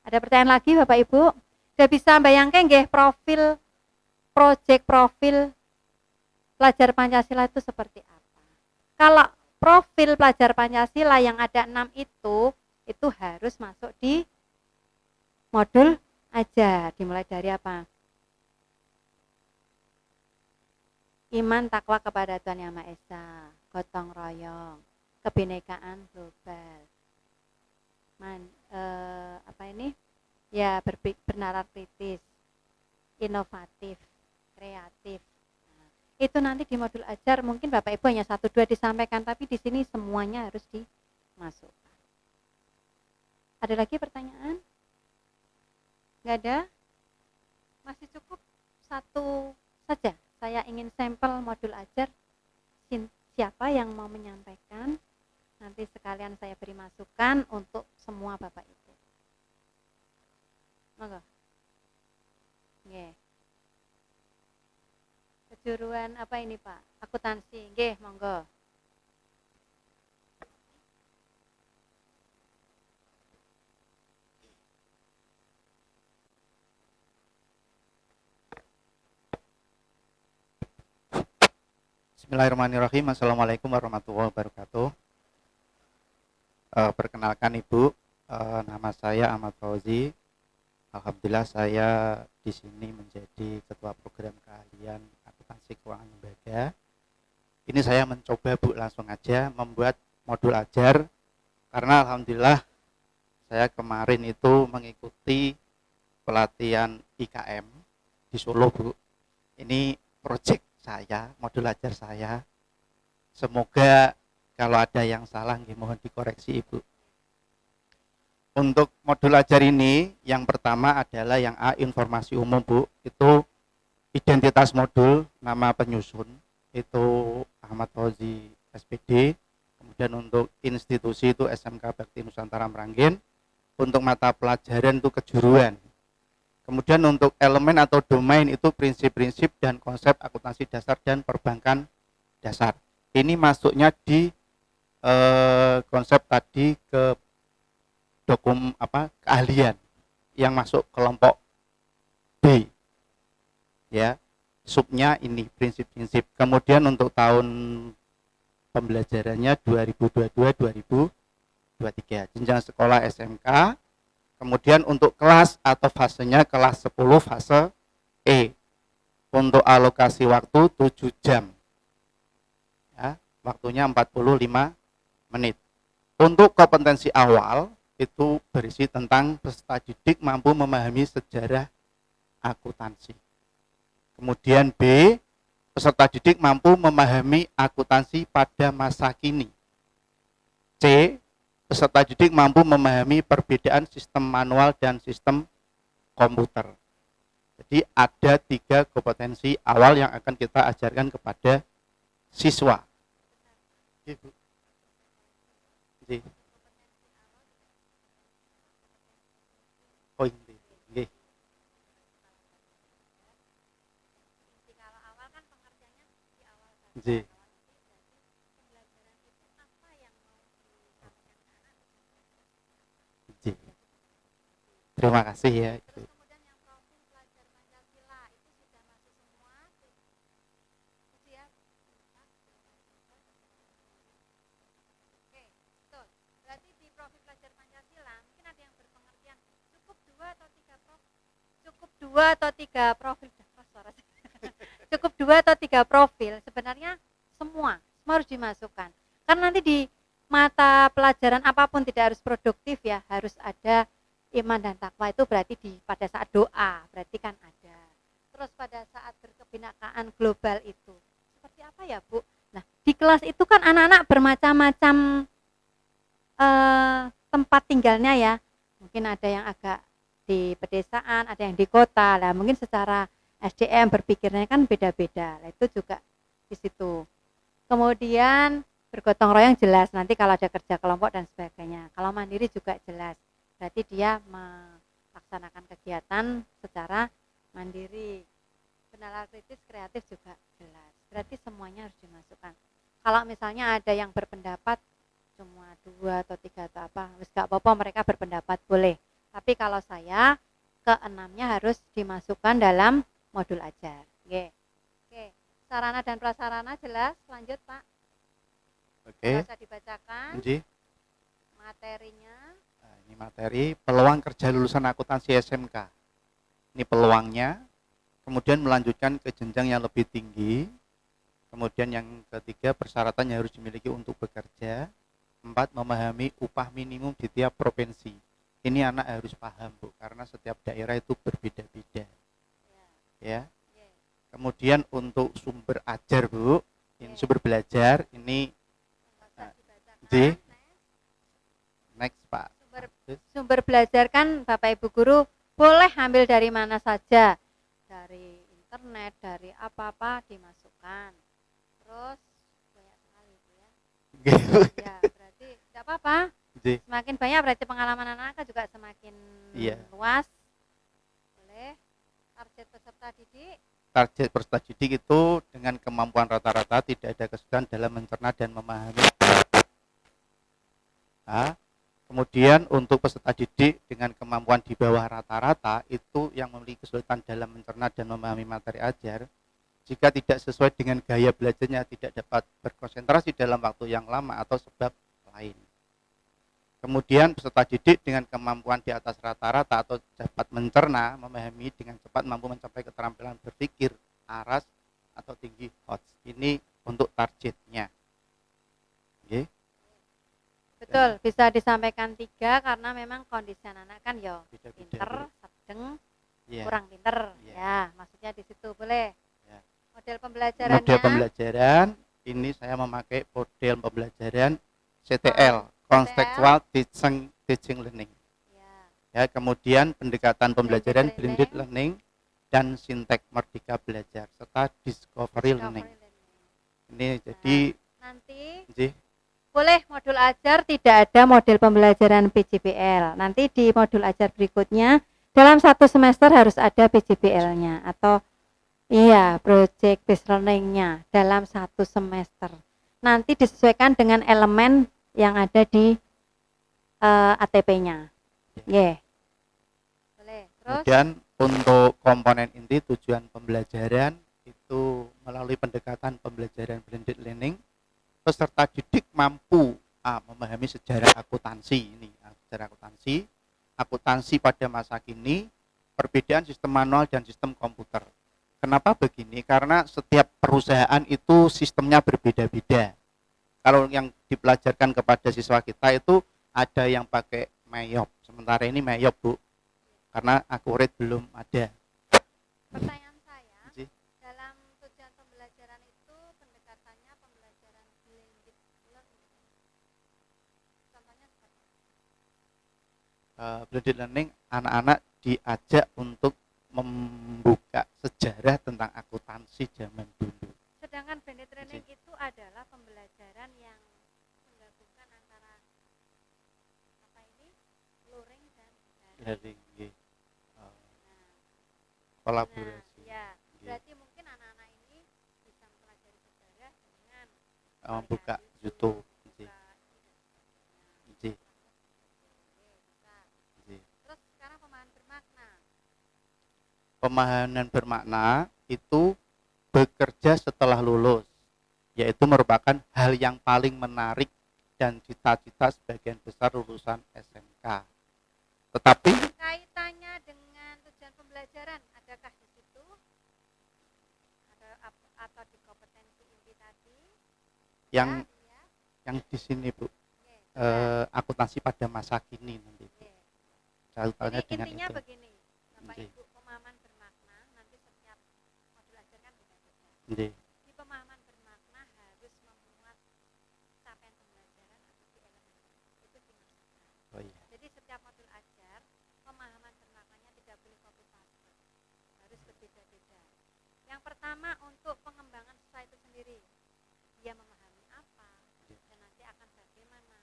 Ada pertanyaan lagi Bapak Ibu? Sudah bisa bayangkan nggih profil pelajar Pancasila itu seperti apa? Kalau profil pelajar Pancasila yang ada 6 itu harus masuk di modul ajar. Dimulai dari apa? Iman, takwa kepada Tuhan Yang Maha Esa, gotong royong, kebinekaan global, bernalar kritis, inovatif, kreatif. Nah, itu nanti di modul ajar mungkin Bapak Ibu hanya 1-2 disampaikan, tapi di sini semuanya harus dimasukkan. Ada lagi pertanyaan? Nggak ada? Masih cukup 1 saja. Saya ingin sampel modul ajar. Siapa yang mau menyampaikan? Nanti sekalian saya beri masukan untuk semua Bapak Ibu. Monggo. Nggih. Kejuruan apa ini Pak? Akuntansi. Nggih, monggo. Bismillahirrahmanirrahim. Assalamualaikum warahmatullahi wabarakatuh. Perkenalkan Ibu, nama saya Ahmad Fauzi. Alhamdulillah saya di sini menjadi ketua program keahlian akuntansi keuangan lembaga. Ini saya mencoba Bu langsung aja membuat modul ajar karena alhamdulillah saya kemarin itu mengikuti pelatihan IKM di Solo Bu. Ini proyek saya, modul ajar saya. Semoga kalau ada yang salah mohon dikoreksi Ibu. Untuk modul ajar ini yang pertama adalah yang A, informasi umum Bu. Itu identitas modul, nama penyusun itu Ahmad Fauzi SPD. Kemudian untuk institusi itu SMK Bakti Nusantara Meranggen. Untuk mata pelajaran itu kejuruan. Kemudian untuk elemen atau domain itu prinsip-prinsip dan konsep akuntansi dasar dan perbankan dasar. Ini masuknya di konsep tadi ke keahlian yang masuk kelompok B. Ya, subnya ini prinsip-prinsip. Kemudian untuk tahun pembelajarannya 2022-2023 jenjang sekolah SMK. Kemudian untuk kelas atau fasenya kelas 10 fase E. Untuk alokasi waktu 7 jam. Ya, waktunya 45 menit. Untuk kompetensi awal itu berisi tentang peserta didik mampu memahami sejarah akuntansi. Kemudian B, peserta didik mampu memahami akuntansi pada masa kini. C, peserta didik mampu memahami perbedaan sistem manual dan sistem komputer. Jadi ada 3 kompetensi awal yang akan kita ajarkan kepada siswa. Oh ini. Terima kasih ya. Terus kemudian yang profil pelajar Pancasila itu sudah masuk semua. Siap. Oke, betul. Berarti di profil pelajar Pancasila mungkin ada yang berpengertian cukup 2 atau 3 profil. Cukup 2 atau 3 profil. Cukup 2 atau 3 profil. Sebenarnya semua harus dimasukkan. Kan nanti di mata pelajaran apapun tidak harus produktif ya, harus ada iman dan takwa. Itu berarti pada saat doa, berarti kan ada. Terus pada saat berkebinekaan global itu seperti apa ya Bu? Nah di kelas itu kan anak-anak bermacam-macam tempat tinggalnya ya. Mungkin ada yang agak di pedesaan, ada yang di kota. Lah mungkin secara SDM berpikirnya kan beda-beda. Nah, itu juga di situ. Kemudian bergotong royong jelas nanti kalau ada kerja kelompok dan sebagainya. Kalau mandiri juga jelas. Berarti dia melaksanakan kegiatan secara mandiri. Kenalar kritis kreatif juga jelas. Berarti semuanya harus dimasukkan. Kalau misalnya ada yang berpendapat cuma 2 atau 3 atau apa, wis gak apa-apa mereka berpendapat boleh. Tapi kalau saya ke-6-nya harus dimasukkan dalam modul ajar. Oke. Oke. Sarana dan prasarana jelas, lanjut Pak. Oke. Bisa dibacakan Nggih. materinya. Nah, ini materi peluang kerja lulusan akuntansi SMK. Ini peluangnya. Kemudian melanjutkan ke jenjang yang lebih tinggi. Kemudian yang ketiga persyaratan yang harus dimiliki untuk bekerja. 4. Memahami upah minimum di tiap provinsi. Ini anak harus paham Bu, karena setiap daerah itu berbeda-beda. Ya. Kemudian untuk sumber ajar Bu, ini sumber belajar ini next Pak. Sumber belajar kan Bapak Ibu guru boleh ambil dari mana saja, dari internet, dari apa-apa dimasukkan. Terus banyak sekali Bu ya. Ya berarti tidak apa-apa. Semakin banyak berarti pengalaman anak-anak juga semakin luas. Boleh. Target peserta didik. Target peserta didik itu dengan kemampuan rata-rata tidak ada kesulitan dalam mencerna dan memahami. Nah, kemudian untuk peserta didik dengan kemampuan di bawah rata-rata itu yang memiliki kesulitan dalam mencerna dan memahami materi ajar, jika tidak sesuai dengan gaya belajarnya tidak dapat berkonsentrasi dalam waktu yang lama atau sebab lain. Kemudian peserta didik dengan kemampuan di atas rata-rata atau dapat mencerna, memahami dengan cepat, mampu mencapai keterampilan berpikir, aras atau tinggi HOTS. Ini untuk targetnya. Oke. Betul, bisa disampaikan 3 karena memang kondisi anak kan ya pinter, sedang, kurang pinter. Ya, maksudnya di situ boleh. Model pembelajarannya. Model pembelajaran ini saya memakai model pembelajaran CTL. Contextual teaching learning. Ya, kemudian pendekatan pembelajaran blended learning dan sintek merdeka belajar serta discovery learning. Ini jadi nanti boleh modul ajar tidak ada model pembelajaran PJBL. Nanti di modul ajar berikutnya dalam 1 semester harus ada PJBL-nya atau project based learning-nya dalam 1 semester. Nanti disesuaikan dengan elemen yang ada di ATP-nya. Boleh. Terus kemudian untuk komponen inti tujuan pembelajaran itu melalui pendekatan pembelajaran blended learning, peserta didik mampu memahami sejarah akuntansi ini. Sejarah akuntansi pada masa kini, perbedaan sistem manual dan sistem komputer. Kenapa begini? Karena setiap perusahaan itu sistemnya berbeda-beda. Kalau yang dipelajarkan kepada siswa kita itu ada yang pakai Mayop, sementara ini Mayop Bu, karena akurat belum ada. Pertanyaan saya, dalam tujuan pembelajaran itu pendekatannya pembelajaran blended learning. Contohnya seperti blended learning, anak-anak diajak untuk membuka sejarah tentang akuntansi zaman dulu. Sedangkan blended learning itu adalah pembelajaran yang menggabungkan antara luring dan daring. Kolaborasi. Berarti mungkin anak-anak ini bisa mempelajari sejarah dengan membuka YouTube. Terus sekarang pemahaman bermakna. Pemahaman bermakna itu bekerja setelah lulus, yaitu merupakan hal yang paling menarik dan cita-cita sebagian besar lulusan SMK. Tetapi kaitannya dengan tujuan pembelajaran, adakah di situ? Atau di kompetensi inti tadi? Yang yang di sini Bu, akuntansi pada masa kini nanti. Catatannya Jadi dengan intinya itu. begini, Bapak Nggih. Ibu, pemahaman bermakna nanti setiap modul ajar kan beda-beda. Nggih. Di pemahaman bermakna harus memuat capaian pembelajaran atau di elemen itu dimaksudkan. Oh iya. Jadi setiap modul ajar pemahaman bermaknanya tidak boleh copy paste, harus berbeda-beda. Yang pertama untuk pengembangan siswa itu sendiri, dia memahami apa dan nanti akan bagaimana.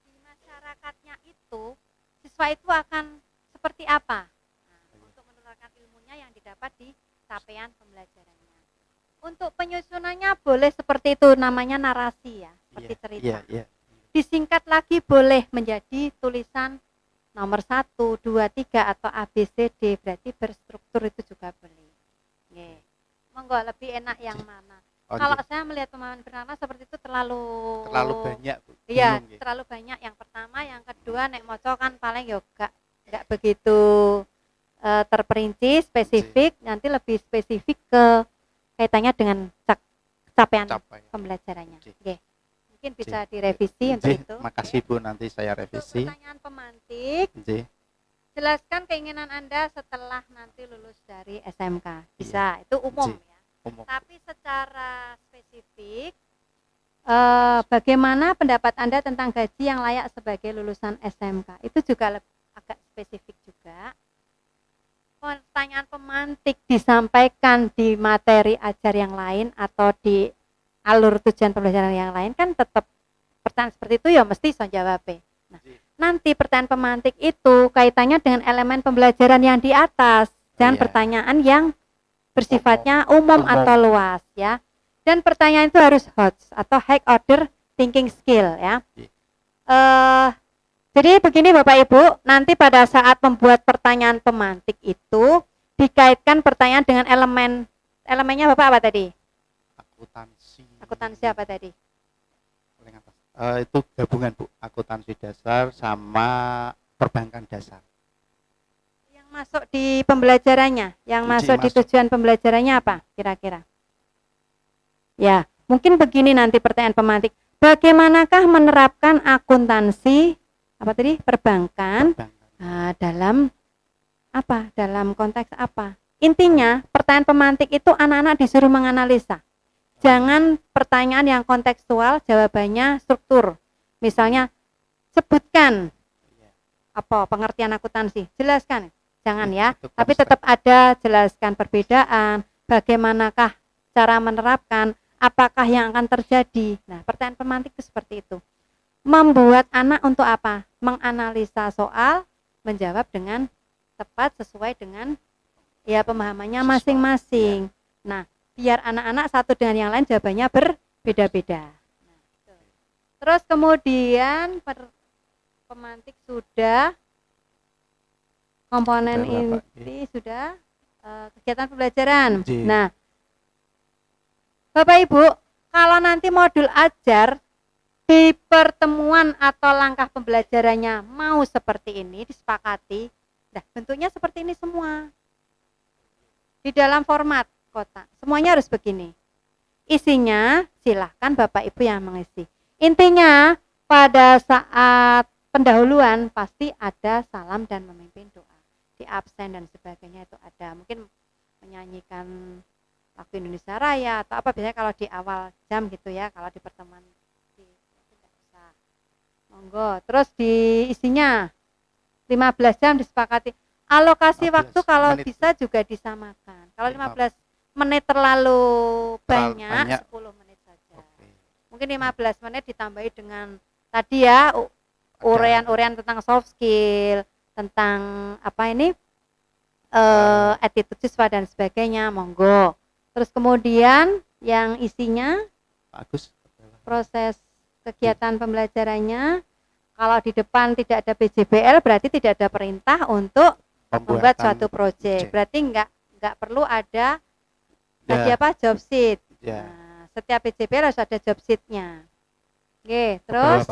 Di masyarakatnya itu siswa itu akan seperti apa? Nah, untuk menularkan ilmunya yang didapat di capaian pembelajarannya. Untuk penyusunannya boleh seperti itu, namanya narasi ya, seperti cerita. Iya. Disingkat lagi boleh menjadi tulisan nomor 1, 2, 3 atau ABCD, berarti berstruktur itu juga boleh. Nggih. Monggo lebih enak yang mana? Oh, Kalau nggih. saya melihat pemahaman bermakna seperti itu terlalu banyak Bu. Iya, Bingung, nggih. terlalu banyak. Yang pertama, yang kedua nek moco kan paling ya enggak begitu terperinci, spesifik, nanti lebih spesifik ke kaitannya dengan capaian Capaian. pembelajarannya. Nggih. Oke. Mungkin bisa direvisi untuk Nggih, itu. makasih Bu, nanti saya Untuk revisi. pertanyaan pemantik, Nggih. jelaskan keinginan Anda setelah nanti lulus dari SMK. Bisa, itu umum Nggih. ya. Umum. Tapi secara spesifik, bagaimana pendapat Anda tentang gaji yang layak sebagai lulusan SMK? Itu juga agak spesifik juga. Pertanyaan pemantik disampaikan di materi ajar yang lain atau di alur tujuan pembelajaran yang lain kan tetap pertanyaan seperti itu ya mesti so jawab. Nah, nanti pertanyaan pemantik itu kaitannya dengan elemen pembelajaran yang di atas, dan pertanyaan yang bersifatnya umum atau luas ya. Dan pertanyaan itu harus hot atau high order thinking skill ya. Jadi begini Bapak Ibu, nanti pada saat membuat pertanyaan pemantik itu dikaitkan pertanyaan dengan elemennya Bapak apa tadi? Akuntansi apa tadi? Itu gabungan Bu, akuntansi dasar sama perbankan dasar. Yang masuk di pembelajarannya, yang masuk di tujuan pembelajarannya apa kira-kira? Ya, mungkin begini nanti pertanyaan pemantik. Bagaimanakah menerapkan akuntansi apa tadi? Perbankan. Dalam apa? Dalam konteks apa? Intinya, pertanyaan pemantik itu anak-anak disuruh menganalisa. Jangan pertanyaan yang kontekstual, jawabannya struktur. Misalnya, sebutkan apa pengertian akuntansi. Jelaskan. Jangan ya, tapi tetap ada jelaskan perbedaan, bagaimanakah cara menerapkan, apakah yang akan terjadi. Nah, pertanyaan pemantik itu seperti itu. Membuat anak untuk apa? Menganalisa soal, menjawab dengan tepat sesuai dengan ya pemahamannya masing-masing. Nah, biar anak-anak satu dengan yang lain jawabannya berbeda-beda. Nah, terus kemudian pemantik sudah, komponen inti sudah, kegiatan pembelajaran. Nah, Bapak Ibu, kalau nanti modul ajar di pertemuan atau langkah pembelajarannya mau seperti ini disepakati, nah bentuknya seperti ini semua. Di dalam format kotak, semuanya harus begini. Isinya silahkan Bapak Ibu yang mengisi. Intinya pada saat pendahuluan pasti ada salam dan memimpin doa. Di absen dan sebagainya itu ada. Mungkin menyanyikan lagu Indonesia Raya atau apa, biasanya kalau di awal jam gitu ya, kalau di pertemuan tidak usah. Monggo. Terus di isinya 15 jam disepakati. Alokasi waktu kalau bisa juga disamakan. Kalau 15 menit terlalu banyak, 10 menit saja. Mungkin 15 menit ditambahi dengan tadi ya urean-urean tentang soft skill, tentang apa ini attitude siswa dan sebagainya, monggo. Terus kemudian yang isinya proses kegiatan pembelajarannya, kalau di depan tidak ada PJBL berarti tidak ada perintah untuk membuat suatu proyek. Berarti enggak perlu ada tadi apa job sheet. Nah, setiap PJBL harus ada job sheet-nya. Oke, terus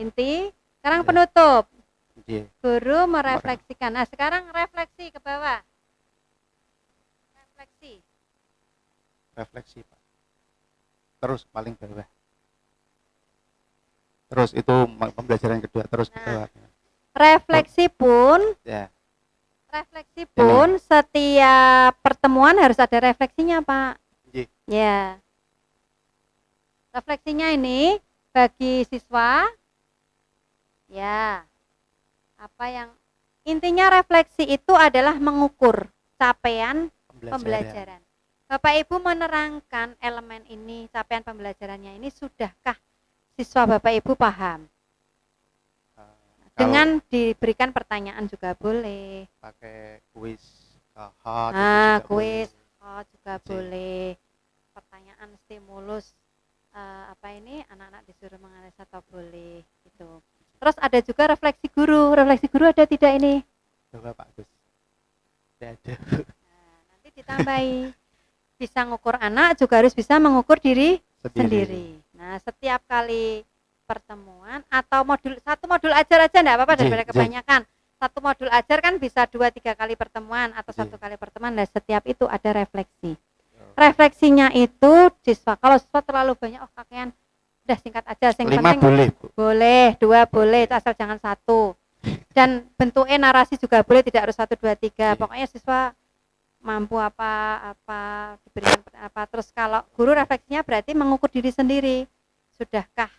inti sekarang penutup. Guru merefleksikan. Nah, sekarang refleksi ke bawah. Refleksi Pak. Terus paling bawah. Terus itu pembelajaran kedua terus ke Nah. bawah. Refleksi pun Ya. setiap pertemuan harus ada refleksinya, Pak. Nggih. Ya. Refleksinya ini bagi siswa, ya, apa yang intinya refleksi itu adalah mengukur capaian pembelajaran. Bapak Ibu menerangkan elemen ini, capaian pembelajarannya ini, sudahkah siswa Bapak Ibu paham? Dengan diberikan pertanyaan juga boleh. Pakai kuis KH Kuis juga boleh. Pertanyaan stimulus anak-anak disuruh menganalisa atau boleh gitu. Terus ada juga refleksi guru. Refleksi guru ada tidak ini? Coba Pak Gus. Tidak ada. Nah, nanti ditambahi. Bisa ngukur anak juga harus bisa mengukur diri sendiri. Nah, setiap kali pertemuan atau satu modul ajar aja enggak apa-apa daripada kebanyakan. Satu modul ajar kan bisa 2-3 kali pertemuan atau 1 kali pertemuan, dan setiap itu ada refleksi. Refleksinya itu siswa, kalau siswa terlalu banyak, kakean, udah singkat aja, yang 5 penting boleh, Bu. boleh, 2 boleh, itu asal jangan 1. Dan bentuknya narasi juga boleh, tidak harus 1, 2, 3. Pokoknya siswa mampu apa diberikan apa. Terus kalau guru refleksinya berarti mengukur diri sendiri, sudahkah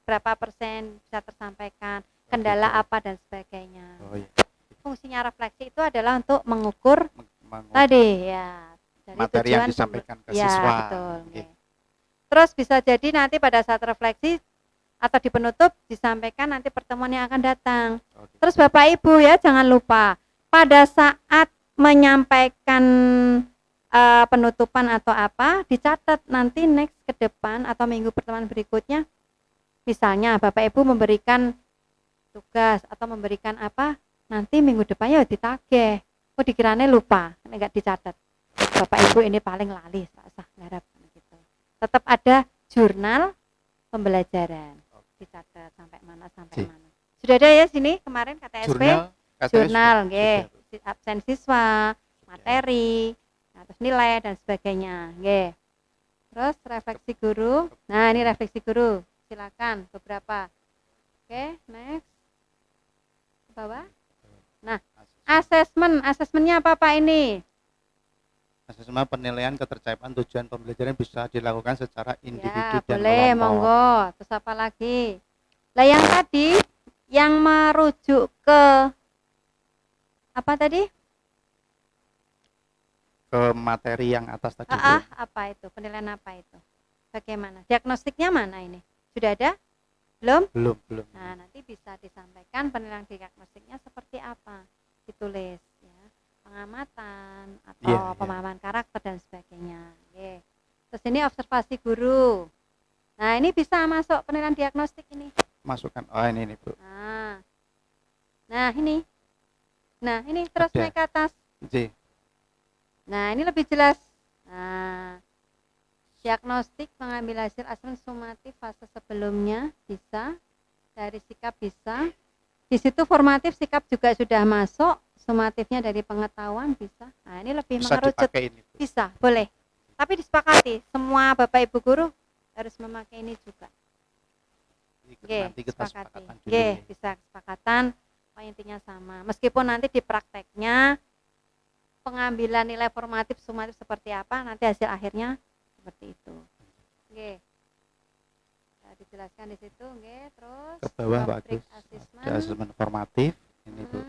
berapa persen bisa tersampaikan, kendala apa dan sebagainya. Fungsinya refleksi itu adalah untuk mengukur tadi ya, dari materi yang disampaikan ke siswa. Betul. Terus bisa jadi nanti pada saat refleksi atau di penutup disampaikan nanti pertemuan yang akan datang. Terus Bapak Ibu ya jangan lupa pada saat menyampaikan penutupan atau apa, dicatat nanti next ke depan atau minggu pertemuan berikutnya. Misalnya Bapak Ibu memberikan tugas atau memberikan apa, nanti minggu depannya ditagih. Dikiranya lupa, enggak dicatat. Bapak Ibu ini paling lali, ngarep gitu. Tetap ada jurnal pembelajaran, dicatat sampai mana. Sudah ada ya sini kemarin KTSP, jurnal, absen siswa, materi, terus nilai dan sebagainya, Terus refleksi guru. Nah ini refleksi guru, silakan beberapa. Next ke bawah. Nah, asesmennya apa Pak ini? Asesmen penilaian ketercapaian tujuan pembelajaran bisa dilakukan secara individu dan boleh, kelompok. Monggo. Terus apa lagi? Lah yang tadi yang merujuk ke apa tadi? Ke materi yang atas tadi. Apa itu? Penilaian apa itu? Bagaimana? Diagnostiknya mana ini? Sudah ada? Belum. Nah, nanti bisa disampaikan penilaian diagnostiknya seperti apa? Ditulis ya. Pengamatan atau pemahaman karakter dan sebagainya. Terus ini observasi guru. Nah, ini bisa masuk penilaian diagnostik ini. Masukkan. Ini Bu. Nah, ini. Nah, ini terus naik ke atas. Nah, ini lebih jelas. Nah, diagnostik mengambil hasil asesmen sumatif fase sebelumnya bisa, dari sikap bisa. Di situ formatif sikap juga sudah masuk, sumatifnya dari pengetahuan bisa. Nah, ini lebih mengerucut. Bisa, boleh. Tapi disepakati semua Bapak Ibu guru harus memakai ini juga. Nanti kita sepakatan dulu. Bisa kesepakatan, intinya sama. Meskipun nanti di prakteknya pengambilan nilai formatif sumatif seperti apa, nanti hasil akhirnya seperti itu. Dijelaskan di situ, terus ke bawah bagus. Ada asesmen formatif, ini Bu.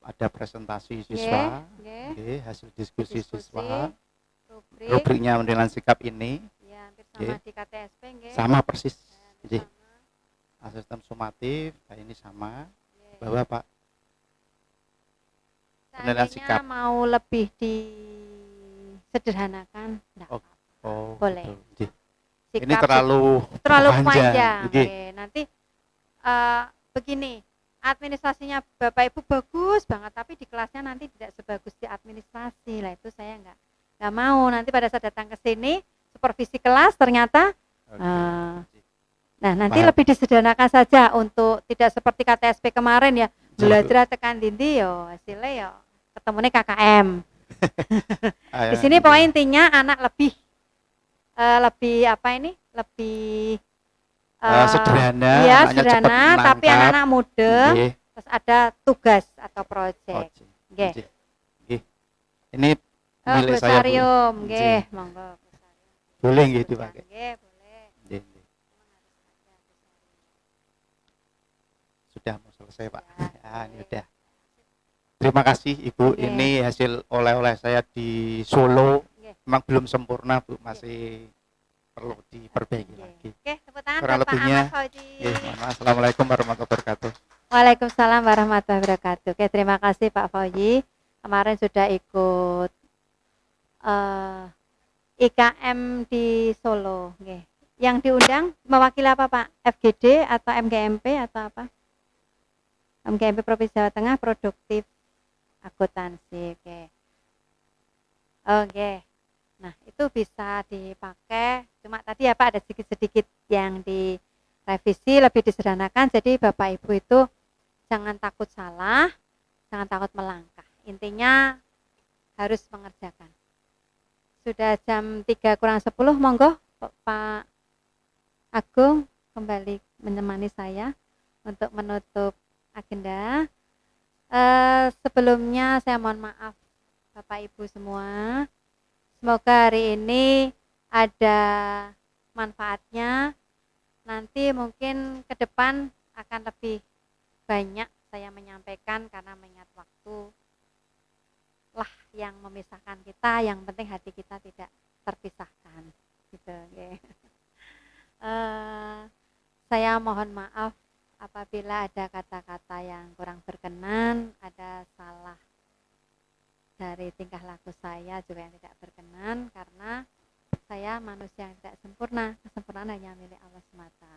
Ada presentasi siswa, hasil diskusi siswa, rubriknya penilaian sikap ini, sama di KTSP, sama persis. Asesmen sumatif, ini sama. Bawah Pak. Penilaian sikap. Mau lebih disederhanakan, boleh. Betul. Ini terlalu panjang. Nanti begini, administrasinya Bapak Ibu bagus banget, tapi di kelasnya nanti tidak sebagus di administrasi. Lah itu saya nggak mau. Nanti pada saat datang ke sini, supervisi kelas ternyata, nah nanti lebih disederhanakan saja untuk tidak seperti KTSP kemarin ya, belajar tekan dindi hasilnya ketemunya KKM. Di sini poin intinya anak lebih sederhana, ya anaknya cepat sederhana, tapi menangkap. anak-anak mudeng. Nggih. Terus ada tugas atau proyek. Oke. Nggih. Nggih. Nggih. Ini Oh, milik saya, Bu. glosarium, Nggih. nggih, monggo. Boleh nggih dipakai. Nggih, boleh. Nggih, nggih. Sudah mau selesai, Pak. Ya, ini udah. Terima kasih Ibu. Oke. Ini hasil oleh-oleh saya di Solo. Nggih. Memang belum sempurna, Bu. Masih perlu diperbaiki lagi. Oke, tepuk tangan Kurang Bapak lebihnya, Ahmad Fauzi. Nggih, mohon maaf. Assalamualaikum warahmatullahi wabarakatuh. Waalaikumsalam warahmatullahi wabarakatuh. Oke, terima kasih Pak Fauzi. Kemarin sudah ikut IKM di Solo. Nggih. Yang diundang mewakili apa Pak? FGD atau MGMP atau apa? MGMP Provinsi Jawa Tengah Produktif Akuntansi. Oke. Oke. Nah, itu bisa dipakai. Cuma tadi ya Pak ada sedikit-sedikit yang direvisi, lebih disederhanakan. Jadi Bapak Ibu itu jangan takut salah, jangan takut melangkah. Intinya harus mengerjakan. Sudah jam 3 kurang 10, monggo Pak Agung kembali menemani saya untuk menutup agenda. Sebelumnya saya mohon maaf Bapak Ibu semua. Semoga hari ini ada manfaatnya. Nanti mungkin ke depan akan lebih banyak saya menyampaikan karena mengingat waktu lah yang memisahkan kita, yang penting hati kita tidak terpisahkan gitu. Okay. Saya mohon maaf apabila ada kata-kata yang kurang berkenan, ada salah dari tingkah laku saya juga yang tidak berkenan, karena saya manusia yang tidak sempurna, kesempurnaan hanya milik Allah semata.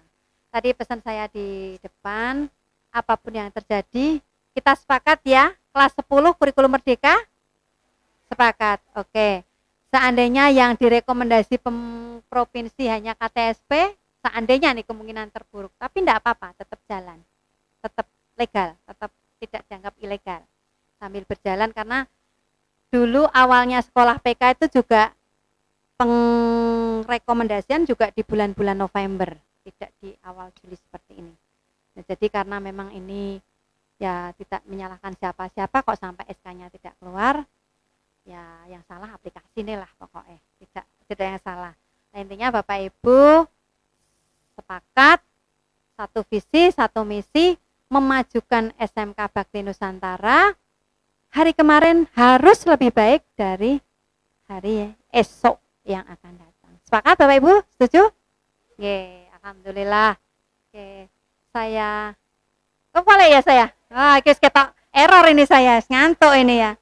Tadi pesan saya di depan, apapun yang terjadi, kita sepakat ya, kelas 10 kurikulum merdeka. Sepakat, oke. Seandainya yang direkomendasi provinsi hanya KTSP, seandainya nih kemungkinan terburuk, tapi tidak apa-apa, tetap jalan, tetap legal, tetap tidak dianggap ilegal sambil berjalan, karena dulu awalnya sekolah PK itu juga pengrekomendasian juga di bulan-bulan November, tidak di awal Juli seperti ini. Nah, jadi karena memang ini ya tidak menyalahkan siapa-siapa kok sampai SK-nya tidak keluar. Ya yang salah aplikasi ini lah pokoknya, tidak yang salah. Nah, intinya Bapak Ibu sepakat satu visi satu misi memajukan SMK Bakti Nusantara. Hari kemarin harus lebih baik dari hari esok yang akan datang. Sepakat Bapak Ibu? Setuju? Oke, alhamdulillah. Oke, saya boleh ya saya? Kita error ini saya, ngantuk ini ya.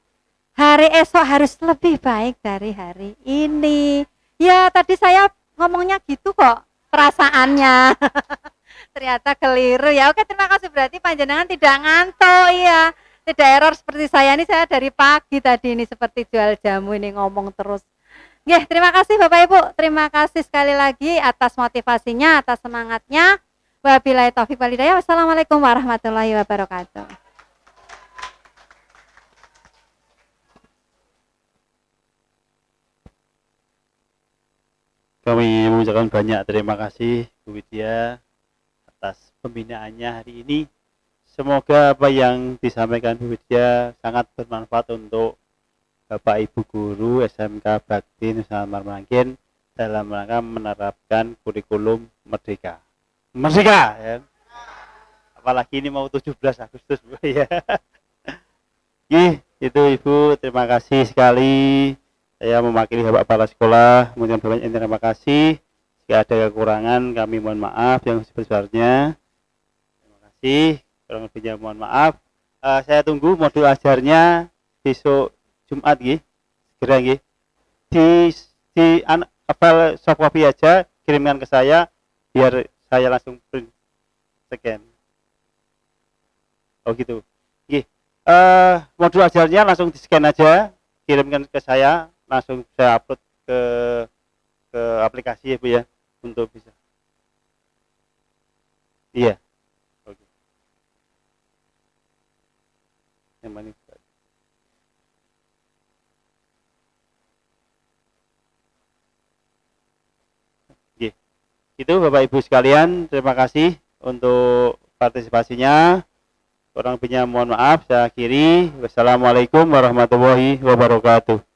Hari esok harus lebih baik dari hari ini. Ya tadi saya ngomongnya gitu kok perasaannya. Ternyata keliru ya. Oke, terima kasih, berarti panjenengan tidak ngantuk ya. Tidak error seperti saya ini, saya dari pagi tadi ini seperti jual jamu ini ngomong terus. Nggih, terima kasih Bapak Ibu. Terima kasih sekali lagi atas motivasinya, atas semangatnya. Wabillahi taufiq wal hidayah. Wassalamualaikum warahmatullahi wabarakatuh. Kami mengucapkan banyak terima kasih Bu Widya atas pembinaannya hari ini. Semoga apa yang disampaikan Bu Widya sangat bermanfaat untuk Bapak Ibu Guru SMK Bakti Nusantara Marmangkin dalam rangka menerapkan kurikulum Merdeka. Merdeka ya. Apalagi ini mau 17 Agustus Bu ya. Itu Ibu, terima kasih sekali. Saya mewakili Bapak Kepala Sekolah, mengucapkan banyak terima kasih. Jika ada kekurangan, kami mohon maaf yang sebesarnya. Terima kasih, kurang lebihnya mohon maaf. Saya tunggu modul ajarnya besok Jumat, segera, di file soft copy aja, kirimkan ke saya, biar saya langsung print scan. Oh gitu. Modul ajarnya langsung di scan aja, kirimkan ke saya. Langsung saya upload ke aplikasi ya Bu ya, untuk bisa. Iya. Oke. Yang mana? Oke. Itu Bapak Ibu sekalian, terima kasih untuk partisipasinya. Kurang lebihnya mohon maaf, saya akhiri. Wassalamualaikum warahmatullahi wabarakatuh.